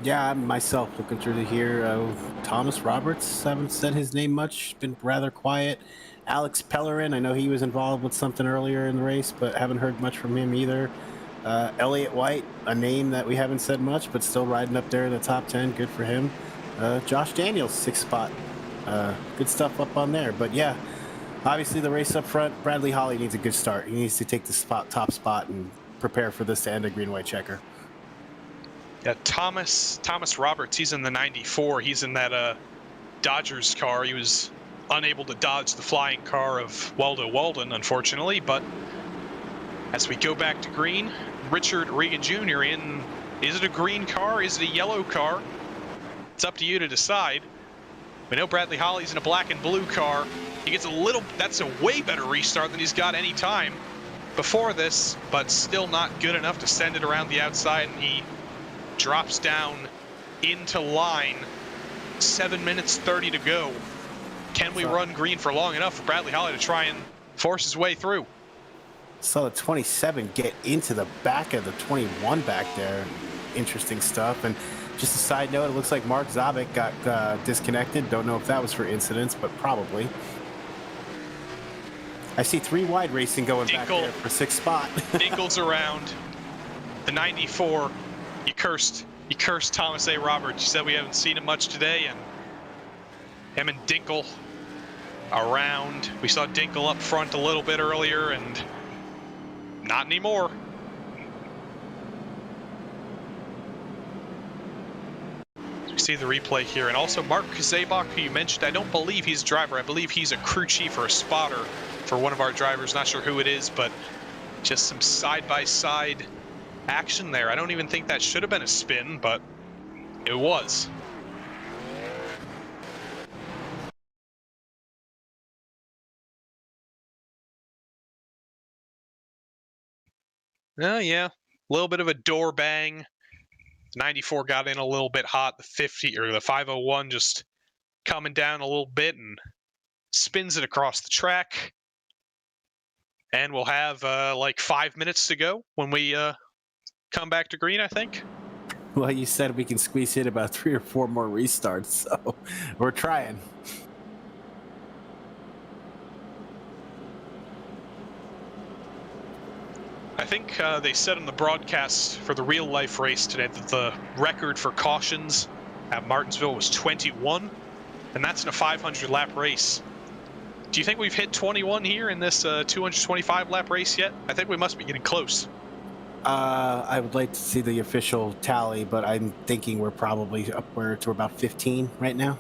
C: Yeah, I'm myself looking through here. Thomas Roberts, haven't said his name much, been rather quiet. Alex Pellerin, I know he was involved with something earlier in the race, but haven't heard much from him either. Elliott White, a name that we haven't said much, but still riding up there in the top 10. Good for him. Josh Daniels, 6th spot. Good stuff up on there. But yeah, obviously the race up front, Bradley Holly needs a good start. He needs to take the top spot and prepare for this to end a green-white checker.
A: Yeah, Thomas Roberts, he's in the 94. He's in that Dodgers car. He was unable to dodge the flying car of Waldo Walden, unfortunately. But as we go back to green, Richard Regan Jr. in, is it a green car? Is it a yellow car? It's up to you to decide. We know Bradley Holly's in a black and blue car. He gets a little, that's a way better restart than he's got any time before this, but still not good enough to send it around the outside, and he drops down into line. 7 minutes 30 to go. Can we run green for long enough for Bradley Holly to try and force his way through?
C: Saw the 27 get into the back of the 21 back there. Interesting stuff. And just a side note, it looks like Mark Zabik got disconnected. Don't know if that was for incidents, but probably. I see 3 wide racing going back there for 6th spot.
A: Dinkle's around. The 94. You cursed Thomas A. Roberts. You said we haven't seen him much today, and him and Dinkle around. We saw Dinkle up front a little bit earlier, and not anymore. We see the replay here, and also Mark Zabak, who you mentioned, I don't believe he's a driver. I believe he's a crew chief or a spotter for one of our drivers. Not sure who it is, but just some side-by-side action there. I don't even think that should have been a spin, but it was. Yeah, a little bit of a door bang. 94 got in a little bit hot. The 50 or the 501 just coming down a little bit and spins it across the track. And we'll have like 5 minutes to go when we come back to green, I think.
C: Well, you said we can squeeze in about 3 or 4 more restarts, so we're trying.
A: I think they said in the broadcast for the real life race today that the record for cautions at Martinsville was 21, and that's in a 500 lap race. Do you think we've hit 21 here in this 225 lap race yet? I think we must be getting close.
C: I would like to see the official tally, but I'm thinking we're probably upward to about 15 right now.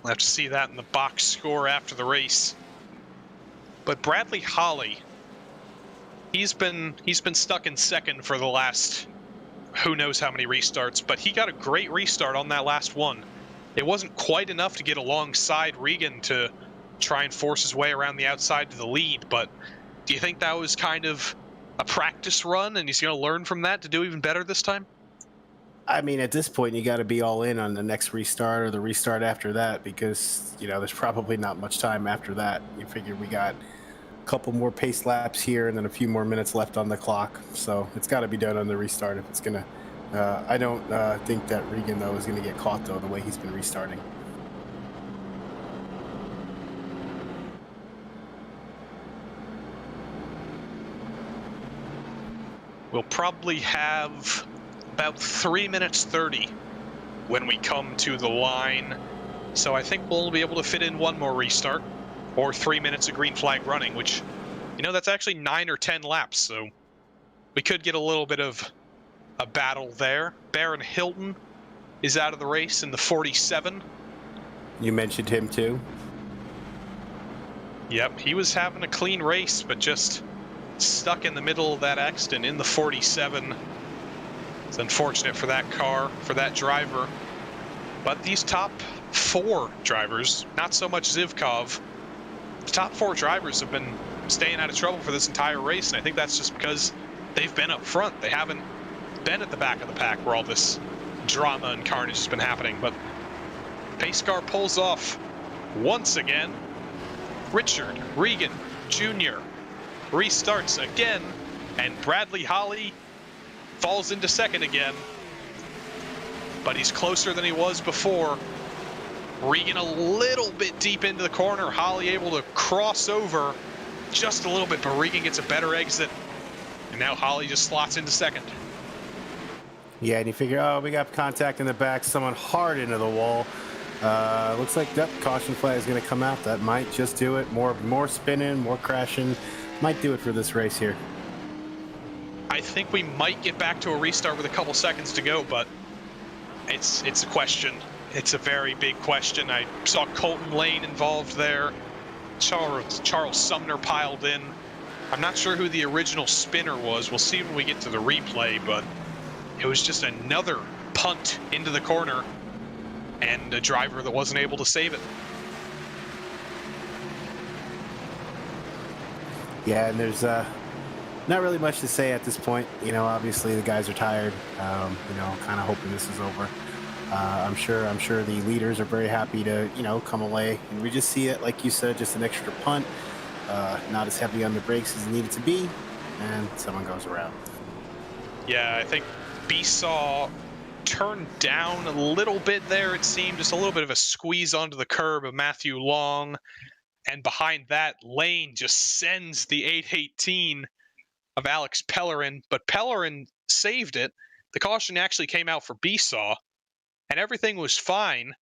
A: We'll have to see that in the box score after the race. But Bradley Holly, he's been stuck in second for the last who knows how many restarts, but he got a great restart on that last one. It wasn't quite enough to get alongside Regan to try and force his way around the outside to the lead, but do you think that was kind of a practice run and he's going to learn from that to do even better this time?
C: I mean, at this point, you got to be all in on the next restart or the restart after that, because, you know, there's probably not much time after that. You figure we got a couple more pace laps here and then a few more minutes left on the clock. So it's got to be done on the restart if it's going to. I don't think that Regan, though, is going to get caught, though, the way he's been restarting.
A: We'll probably have about 3 minutes 30 when we come to the line. So I think we'll be able to fit in 1 more restart or 3 minutes of green flag running, which, you know, that's actually 9 or 10 laps. So we could get a little bit of a battle there. Baron Hilton is out of the race in the 47.
C: You mentioned him too.
A: Yep, he was having a clean race, but just stuck in the middle of that accident in the 47. It's unfortunate for that car, for that driver. But these top 4 drivers, not so much Zivkov, the top 4 drivers have been staying out of trouble for this entire race, and I think that's just because they've been up front. They haven't been at the back of the pack where all this drama and carnage has been happening. But pace car pulls off once again. Richard Regan Jr. restarts again, and Bradley Holly falls into second again. But he's closer than he was before. Regan a little bit deep into the corner. Holly able to cross over just a little bit, but Regan gets a better exit. And now Holly just slots into second.
C: Yeah, and you figure, oh, we got contact in the back, someone hard into the wall. Looks like that caution flag is going to come out. That might just do it. More spinning, more crashing. Might do it for this race here.
A: I think we might get back to a restart with a couple seconds to go, but it's a question. It's a very big question. I saw Colton Lane involved there. Charles Sumner piled in. I'm not sure who the original spinner was. We'll see when we get to the replay, but it was just another punt into the corner and a driver that wasn't able to save it.
C: Yeah, and there's not really much to say at this point. You know, obviously the guys are tired. You know, kind of hoping this is over. I'm sure the leaders are very happy to, you know, come away. And we just see it, like you said, just an extra punt. Not as heavy on the brakes as it needed to be, and someone goes around.
A: Yeah, I think Besaw turned down a little bit there, it seemed. Just a little bit of a squeeze onto the curb of Matthew Long. And behind that, Lane just sends the 818 of Alex Pellerin. But Pellerin saved it. The caution actually came out for Besaw. And everything was fine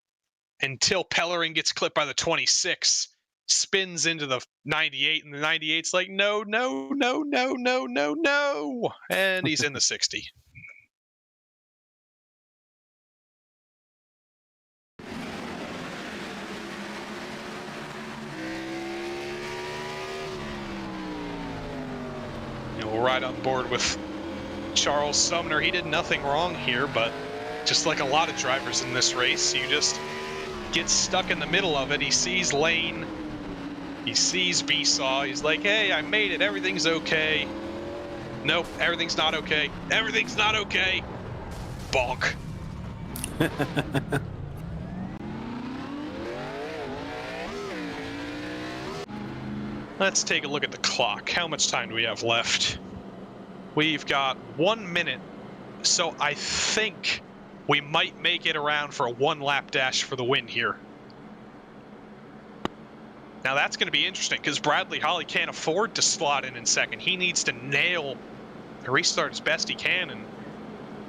A: until Pellerin gets clipped by the 26, spins into the 98, and the 98's like, no, no, no, no, no, no, no. And he's in the 60. And we'll ride on board with Charles Sumner. He did nothing wrong here, but just like a lot of drivers in this race, you just get stuck in the middle of it. He sees Lane, he sees Besaw, he's like, hey, I made it, everything's okay. Nope, everything's not okay. Everything's not okay. Bonk. Let's take a look at the clock. How much time do we have left? We've got 1 minute, so I think we might make it around for a one-lap dash for the win here. Now that's going to be interesting because Bradley Holly can't afford to slot in second. He needs to nail the restart as best he can, and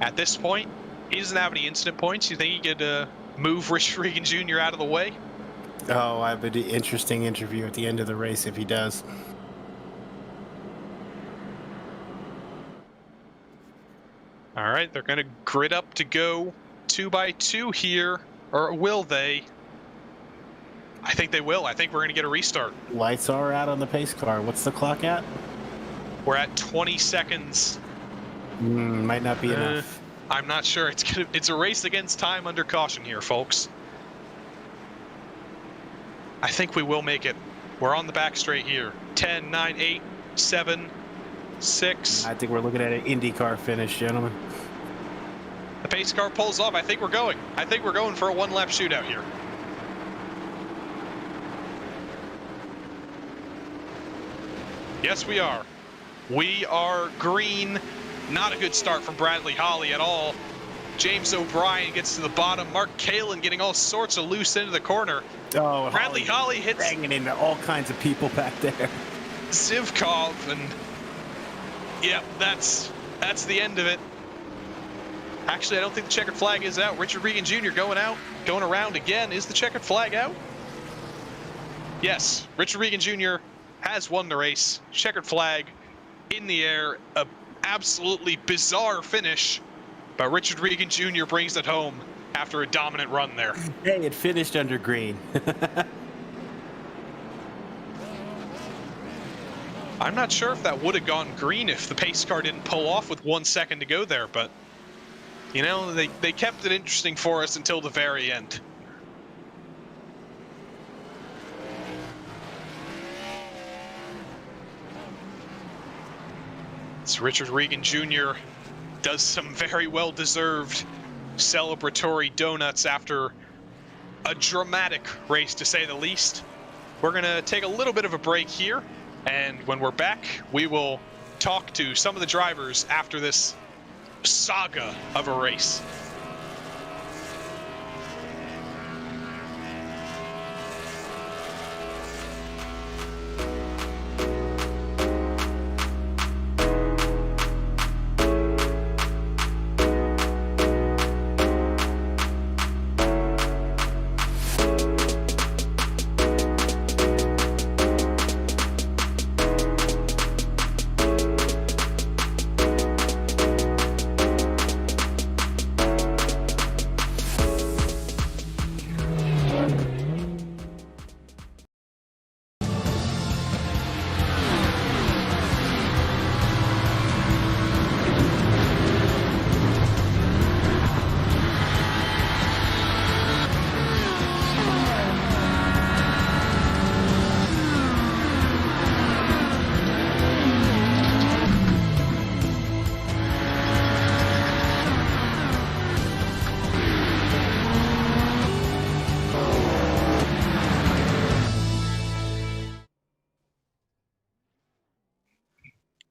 A: at this point, he doesn't have any incident points. You think he could move Richard Regan Jr. out of the way?
C: Oh, I have an interesting interview at the end of the race if he does.
A: All right, they're going to grid up to go 2x2 here, or will they? I think they will. I think we're going to get a restart.
C: Lights are out on the pace car. What's the clock at?
A: We're at 20 seconds.
C: Might not be enough.
A: I'm not sure. It's a race against time under caution here, folks. I think we will make it. We're on the back straight here. 10, 9, 8, 7, 6.
C: I think we're looking at an IndyCar finish, gentlemen.
A: The pace car pulls off. I think we're going. I think we're going for a one-lap shootout here. Yes, we are. We are green. Not a good start from Bradley Holly at all. James O'Brien gets to the bottom. Mark Kalin getting all sorts of loose into the corner.
C: Oh,
A: Bradley Holly hits
C: banging into all kinds of people back there.
A: Zivkov, and yeah, that's the end of it. Actually, I don't think the checkered flag is out. Richard Regan Jr. going around again. Is the checkered flag out? Yes, Richard Regan Jr. has won the race. Checkered flag in the air. A absolutely bizarre finish, but Richard Regan Jr. brings it home after a dominant run there.
C: Hey, it finished under green.
A: I'm not sure if that would have gone green if the pace car didn't pull off with 1 second to go there, but you know, they kept it interesting for us until the very end. It's Richard Regan Jr. does some very well-deserved celebratory donuts after a dramatic race to say the least. We're going to take a little bit of a break here, and when we're back, we will talk to some of the drivers after this saga of a race.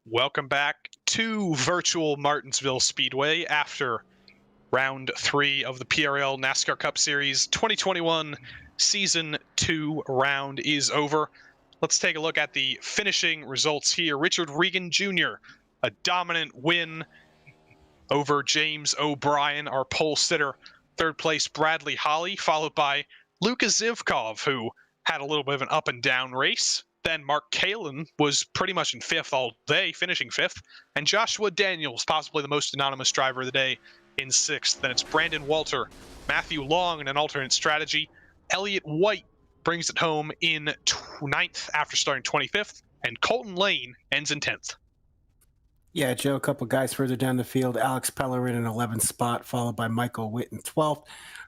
A: Welcome back to virtual Martinsville Speedway after round 3 of the PRL NASCAR Cup Series 2021 Season 2 round is over. Let's take a look at the finishing results here. Richard Regan Jr., a dominant win over James O'Brien, our pole sitter. Third place, Bradley Holly, followed by Luka Zivkov, who had a little bit of an up and down race. Then Mark Kalin was pretty much in 5th all day, finishing 5th. And Joshua Daniels, possibly the most anonymous driver of the day, in 6th. Then it's Brandon Walter, Matthew Long in an alternate strategy. Elliott White brings it home in 9th after starting 25th. And Colton Lane ends in 10th.
C: Yeah, Joe, a couple guys further down the field. Alex Pellerin in 11th spot, followed by Michael Witt in 12th.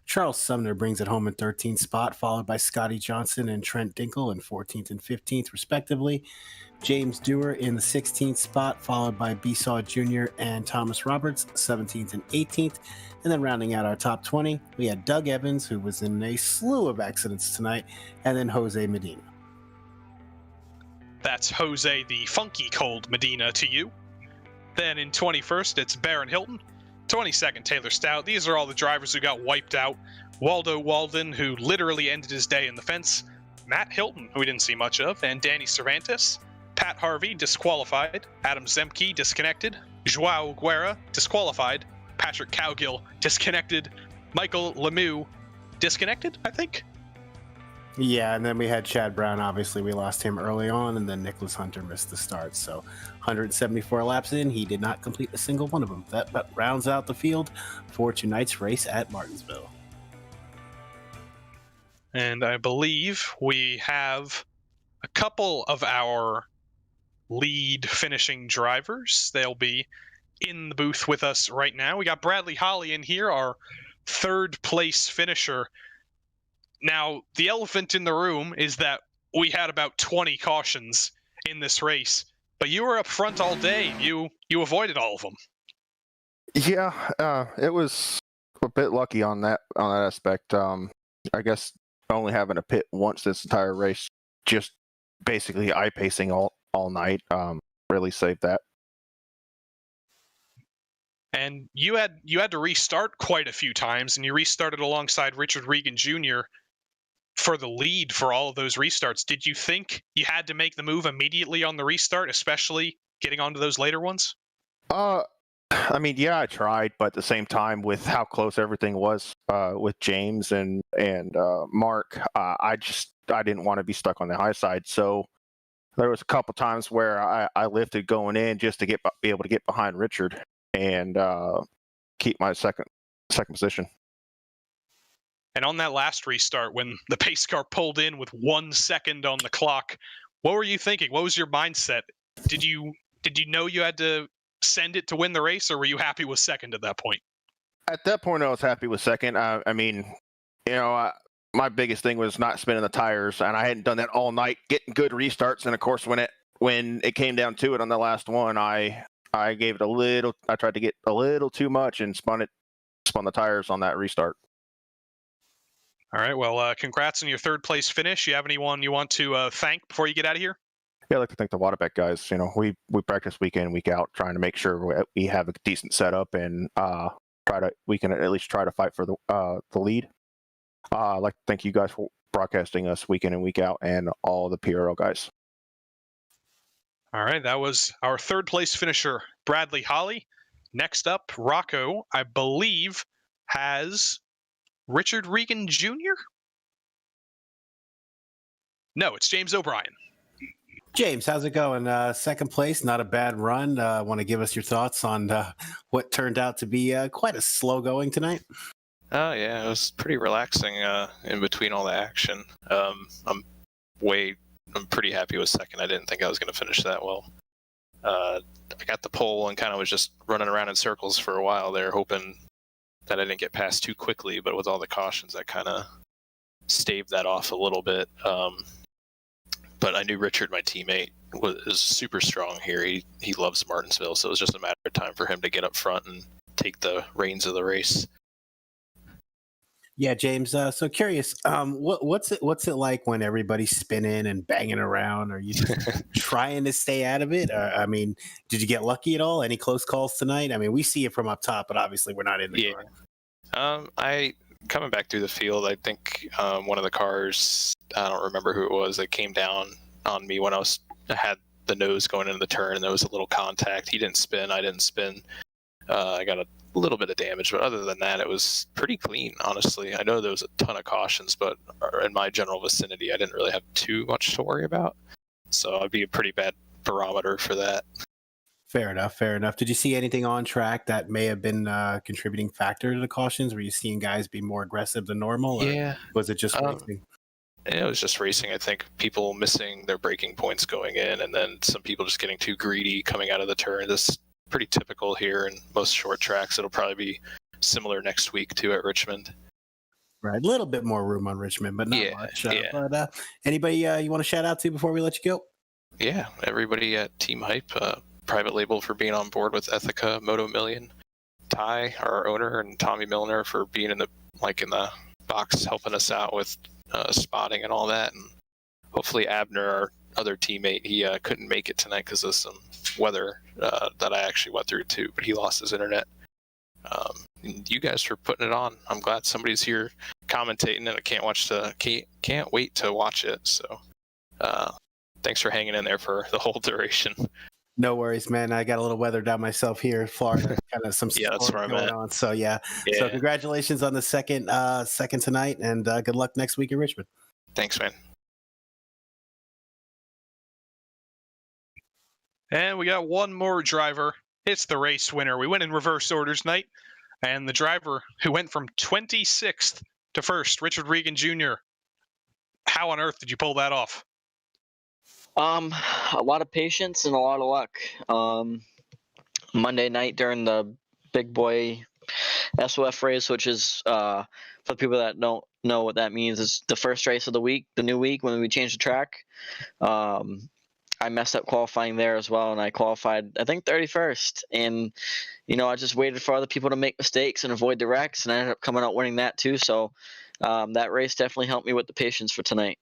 C: Charles Sumner brings it home in 13th spot, followed by Scotty Johnson and Trent Dinkle in 14th and 15th, respectively. James Dewar in the 16th spot, followed by Besaw Jr. and Thomas Roberts, 17th and 18th. And then rounding out our top 20, we had Doug Evans, who was in a slew of accidents tonight, and then Jose Medina.
A: That's Jose the Funky Cold Medina to you. Then in 21st, it's Barron Hilton. 22nd, Taylor Stout. These are all the drivers who got wiped out. Waldo Walden, who literally ended his day in the fence. Matt Hilton, who we didn't see much of. And Danny Cervantes. Pat Harvey, disqualified. Adam Zemke, disconnected. Joao Guerra, disqualified. Patrick Cowgill, disconnected. Michael Lemieux, disconnected, I think.
C: Yeah, and then we had Chad Brown. Obviously, we lost him early on, and then Nicholas Hunter missed the start. So 174 laps in, he did not complete a single one of them. That rounds out the field for tonight's race at Martinsville.
A: And I believe we have a couple of our lead finishing drivers. They'll be in the booth with us right now. We got Bradley Holly in here, our third place finisher. Now, the elephant in the room is that we had about 20 cautions in this race, but you were up front all day. You avoided all of them.
E: Yeah, it was a bit lucky on that aspect. I guess only having a pit once this entire race, just basically eye pacing all night, really saved that.
A: And you had to restart quite a few times, and you restarted alongside Richard Regan Jr. for the lead for all of those restarts. Did you think you had to make the move immediately on the restart, especially getting onto those later ones?
E: I mean, yeah, I tried, but at the same time, with how close everything was with James and Mark, I didn't want to be stuck on the high side. So there was a couple times where I lifted going in just to be able to get behind Richard and keep my second position.
A: And on that last restart, when the pace car pulled in with 1 second on the clock, what were you thinking? What was your mindset? Did you know you had to send it to win the race, or were you happy with second at that point?
E: At that point, I was happy with second. I mean, my biggest thing was not spinning the tires, and I hadn't done that all night, getting good restarts. And of course, when it came down to it on the last one, I gave it I tried to get a little too much and spun the tires on that restart.
A: All right. Well, congrats on your third place finish. You have anyone you want to thank before you get out of here?
E: Yeah, I'd like to thank the Waterbeck guys. We practice week in, week out, trying to make sure we have a decent setup and we can at least try to fight for the lead. I'd like to thank you guys for broadcasting us week in and week out, and all the PRL guys.
A: All right, that was our third place finisher, Bradley Holly. Next up, Rocco, I believe, has Richard Regan Jr.? No, it's James O'Brien.
C: James, how's it going? Second place, not a bad run. Want to give us your thoughts on what turned out to be quite a slow going tonight?
F: Oh yeah, it was pretty relaxing in between all the action. I'm pretty happy with second. I didn't think I was going to finish that well. I got the pole and kind of was just running around in circles for a while there, hoping that I didn't get past too quickly. But with all the cautions, I kind of staved that off a little bit. But I knew Richard, my teammate, was super strong here. He loves Martinsville, so it was just a matter of time for him to get up front and take the reins of the race.
C: Yeah, James. So curious, what's it like when everybody's spinning and banging around? Are you just trying to stay out of it? I mean, did you get lucky at all? Any close calls tonight? I mean, we see it from up top, but obviously we're not in the car.
F: Coming back through the field, I think one of the cars, I don't remember who it was, that came down on me when I had the nose going into the turn, and there was a little contact. He didn't spin, I didn't spin. I got a little bit of damage, but other than that, it was pretty clean, honestly. I know there was a ton of cautions, but in my general vicinity, I didn't really have too much to worry about. So I'd be a pretty bad barometer for that.
C: Fair enough. Did you see anything on track that may have been a contributing factor to the cautions? Were you seeing guys be more aggressive than normal?
F: Yeah.
C: Or was it just racing?
F: It was just racing. I think people missing their braking points going in, and then some people just getting too greedy coming out of the turn. This is pretty typical here in most short tracks. It'll probably be similar next week too at Richmond.
C: Right, a little bit more room on Richmond, but not much. But anybody you want to shout out to before we let you go?
F: Yeah, everybody at Team Hype, private label for being on board with Ethica, Moto Million, Ty, our owner, and Tommy Milner for being in the box helping us out with spotting and all that, and hopefully Abner, our other teammate, he couldn't make it tonight because of some weather that I actually went through too, but he lost his internet. You guys for putting it on. I'm glad somebody's here commentating, and I can't wait to watch it. So thanks for hanging in there for the whole duration.
C: No worries, man. I got a little weather down myself here in Florida. Kind of some
F: that's where I'm
C: going
F: at.
C: on. So So congratulations on the second tonight, and good luck next week in Richmond.
F: Thanks, man.
A: And we got one more driver. It's the race winner. We went in reverse order tonight, and the driver who went from 26th to first, Richard Regan Jr. How on earth did you pull that off?
G: A lot of patience and a lot of luck. Monday night during the big boy SOF race, which is for the people that don't know what that means, is the first race of the week, the new week when we changed the track. I messed up qualifying there as well, and I qualified, I think, 31st. And, I just waited for other people to make mistakes and avoid the wrecks, and I ended up coming out winning that too. So that race definitely helped me with the patience for tonight.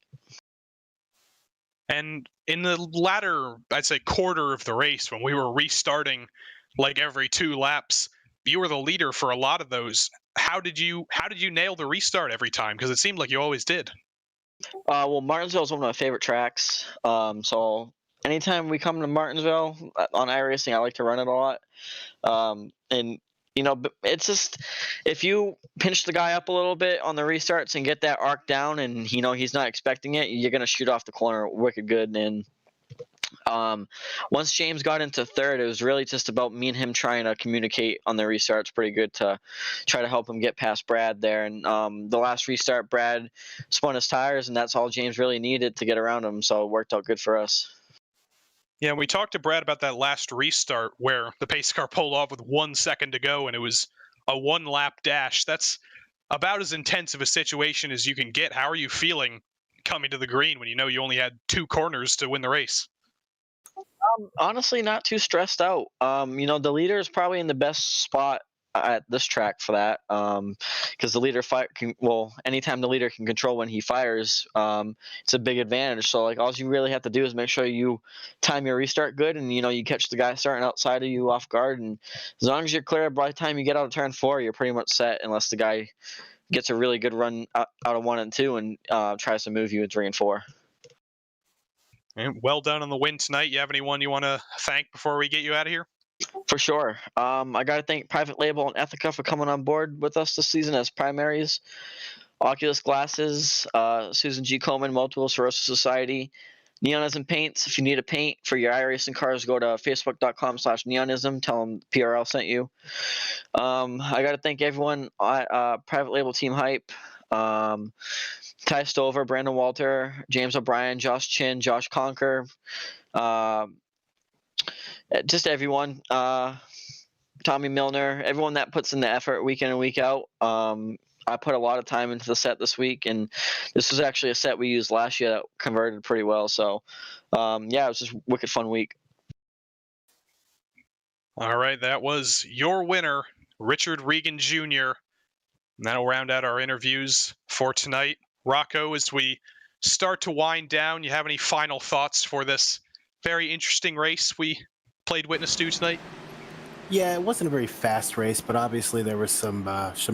A: And in the latter, I'd say, quarter of the race, when we were restarting like every 2 laps, you were the leader for a lot of those. How did you nail the restart every time? Because it seemed like you always did.
G: Well, Martinsville is one of my favorite tracks. So anytime we come to Martinsville on iRacing, I like to run it a lot. And it's just, if you pinch the guy up a little bit on the restarts and get that arc down, and he's not expecting it, you're gonna shoot off the corner wicked good. And once James got into third, it was really just about me and him trying to communicate on the restarts pretty good to try to help him get past Brad there. And the last restart, Brad spun his tires, and that's all James really needed to get around him. So it worked out good for us.
A: Yeah, we talked to Brad about that last restart where the pace car pulled off with 1 second to go, and it was a 1-lap dash. That's about as intense of a situation as you can get. How are you feeling coming to the green when you only had 2 corners to win the race?
G: Honestly, not too stressed out. The leader is probably in the best spot at this track for that, because the leader anytime the leader can control when he fires, it's a big advantage. So like all you really have to do is make sure you time your restart good, and you catch the guy starting outside of you off guard, and as long as you're clear by the time you get out of turn 4, you're pretty much set, unless the guy gets a really good run out of 1 and 2 and tries to move you in 3 and 4.
A: And well done on the win tonight. You have anyone you want to thank before we get you out of here?
G: For sure. I got to thank Private Label and Ethica for coming on board with us this season as primaries. Oculus Glasses, Susan G. Komen, Multiple Sclerosis Society, Neonism Paints. If you need a paint for your iRacing cars, go to facebook.com/neonism. Tell them PRL sent you. I got to thank everyone at Private Label Team Hype. Ty Stover, Brandon Walter, James O'Brien, Josh Chin, Josh Conker, just everyone, Tommy Milner, everyone that puts in the effort week in and week out. I put a lot of time into the set this week, and this was actually a set we used last year that converted pretty well. So, it was just a wicked fun week.
A: All right, that was your winner, Richard Regan Jr. And that'll round out our interviews for tonight. Rocco, as we start to wind down, you have any final thoughts for this very interesting race we played witness to tonight?
C: Yeah, it wasn't a very fast race, but obviously there was some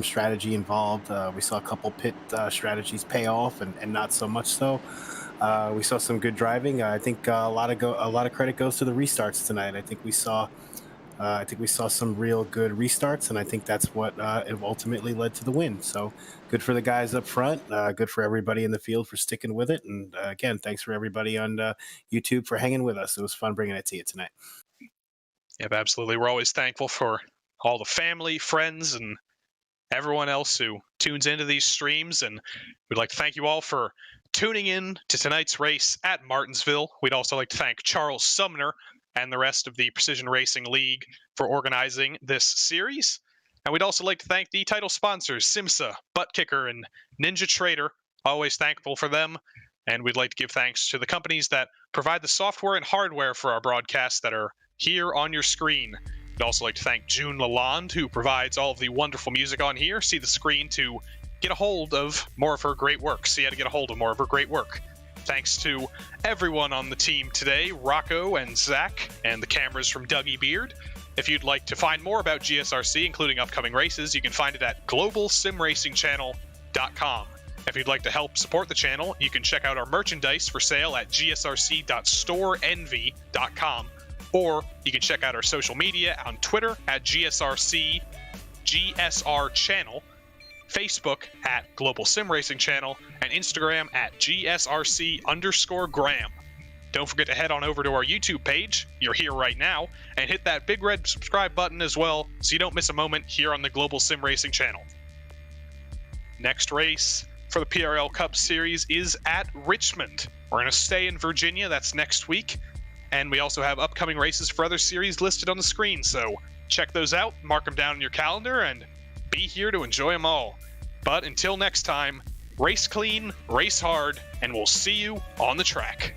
C: strategy involved. We saw a couple pit strategies pay off, and not so much so. We saw some good driving. I think a lot of credit goes to the restarts tonight. I think we saw some real good restarts, and I think that's what ultimately led to the win. So good for the guys up front. Good for everybody in the field for sticking with it. And again, thanks for everybody on YouTube for hanging with us. It was fun bringing it to you tonight.
A: Yep, absolutely. We're always thankful for all the family, friends, and everyone else who tunes into these streams. And we'd like to thank you all for tuning in to tonight's race at Martinsville. We'd also like to thank Charles Sumner and the rest of the Precision Racing League for organizing this series. And we'd also like to thank the title sponsors, SimMSA, Butt Kicker, and NinjaTrader. Always thankful for them. And we'd like to give thanks to the companies that provide the software and hardware for our broadcasts that are here on your screen. We'd also like to thank June Lalonde, who provides all of the wonderful music on here. See the screen to get a hold of more of her great work. See how to get a hold of more of her great work. Thanks to everyone on the team today, Rocco and Zach, and the cameras from Dougie Beard. If you'd like to find more about GSRC, including upcoming races, you can find it at globalsimracingchannel.com. If you'd like to help support the channel, you can check out our merchandise for sale at gsrc.storenvy.com. Or you can check out our social media on Twitter at GSR Channel, Facebook at Global Sim Racing Channel, and Instagram at GSRC_Graham. Don't forget to head on over to our YouTube page, you're here right now, and hit that big red subscribe button as well so you don't miss a moment here on the Global Sim Racing Channel. Next race for the PRL Cup Series is at Richmond. We're going to stay in Virginia, that's next week. And we also have upcoming races for other series listed on the screen, so check those out, mark them down in your calendar, and be here to enjoy them all. But until next time, race clean, race hard, and we'll see you on the track.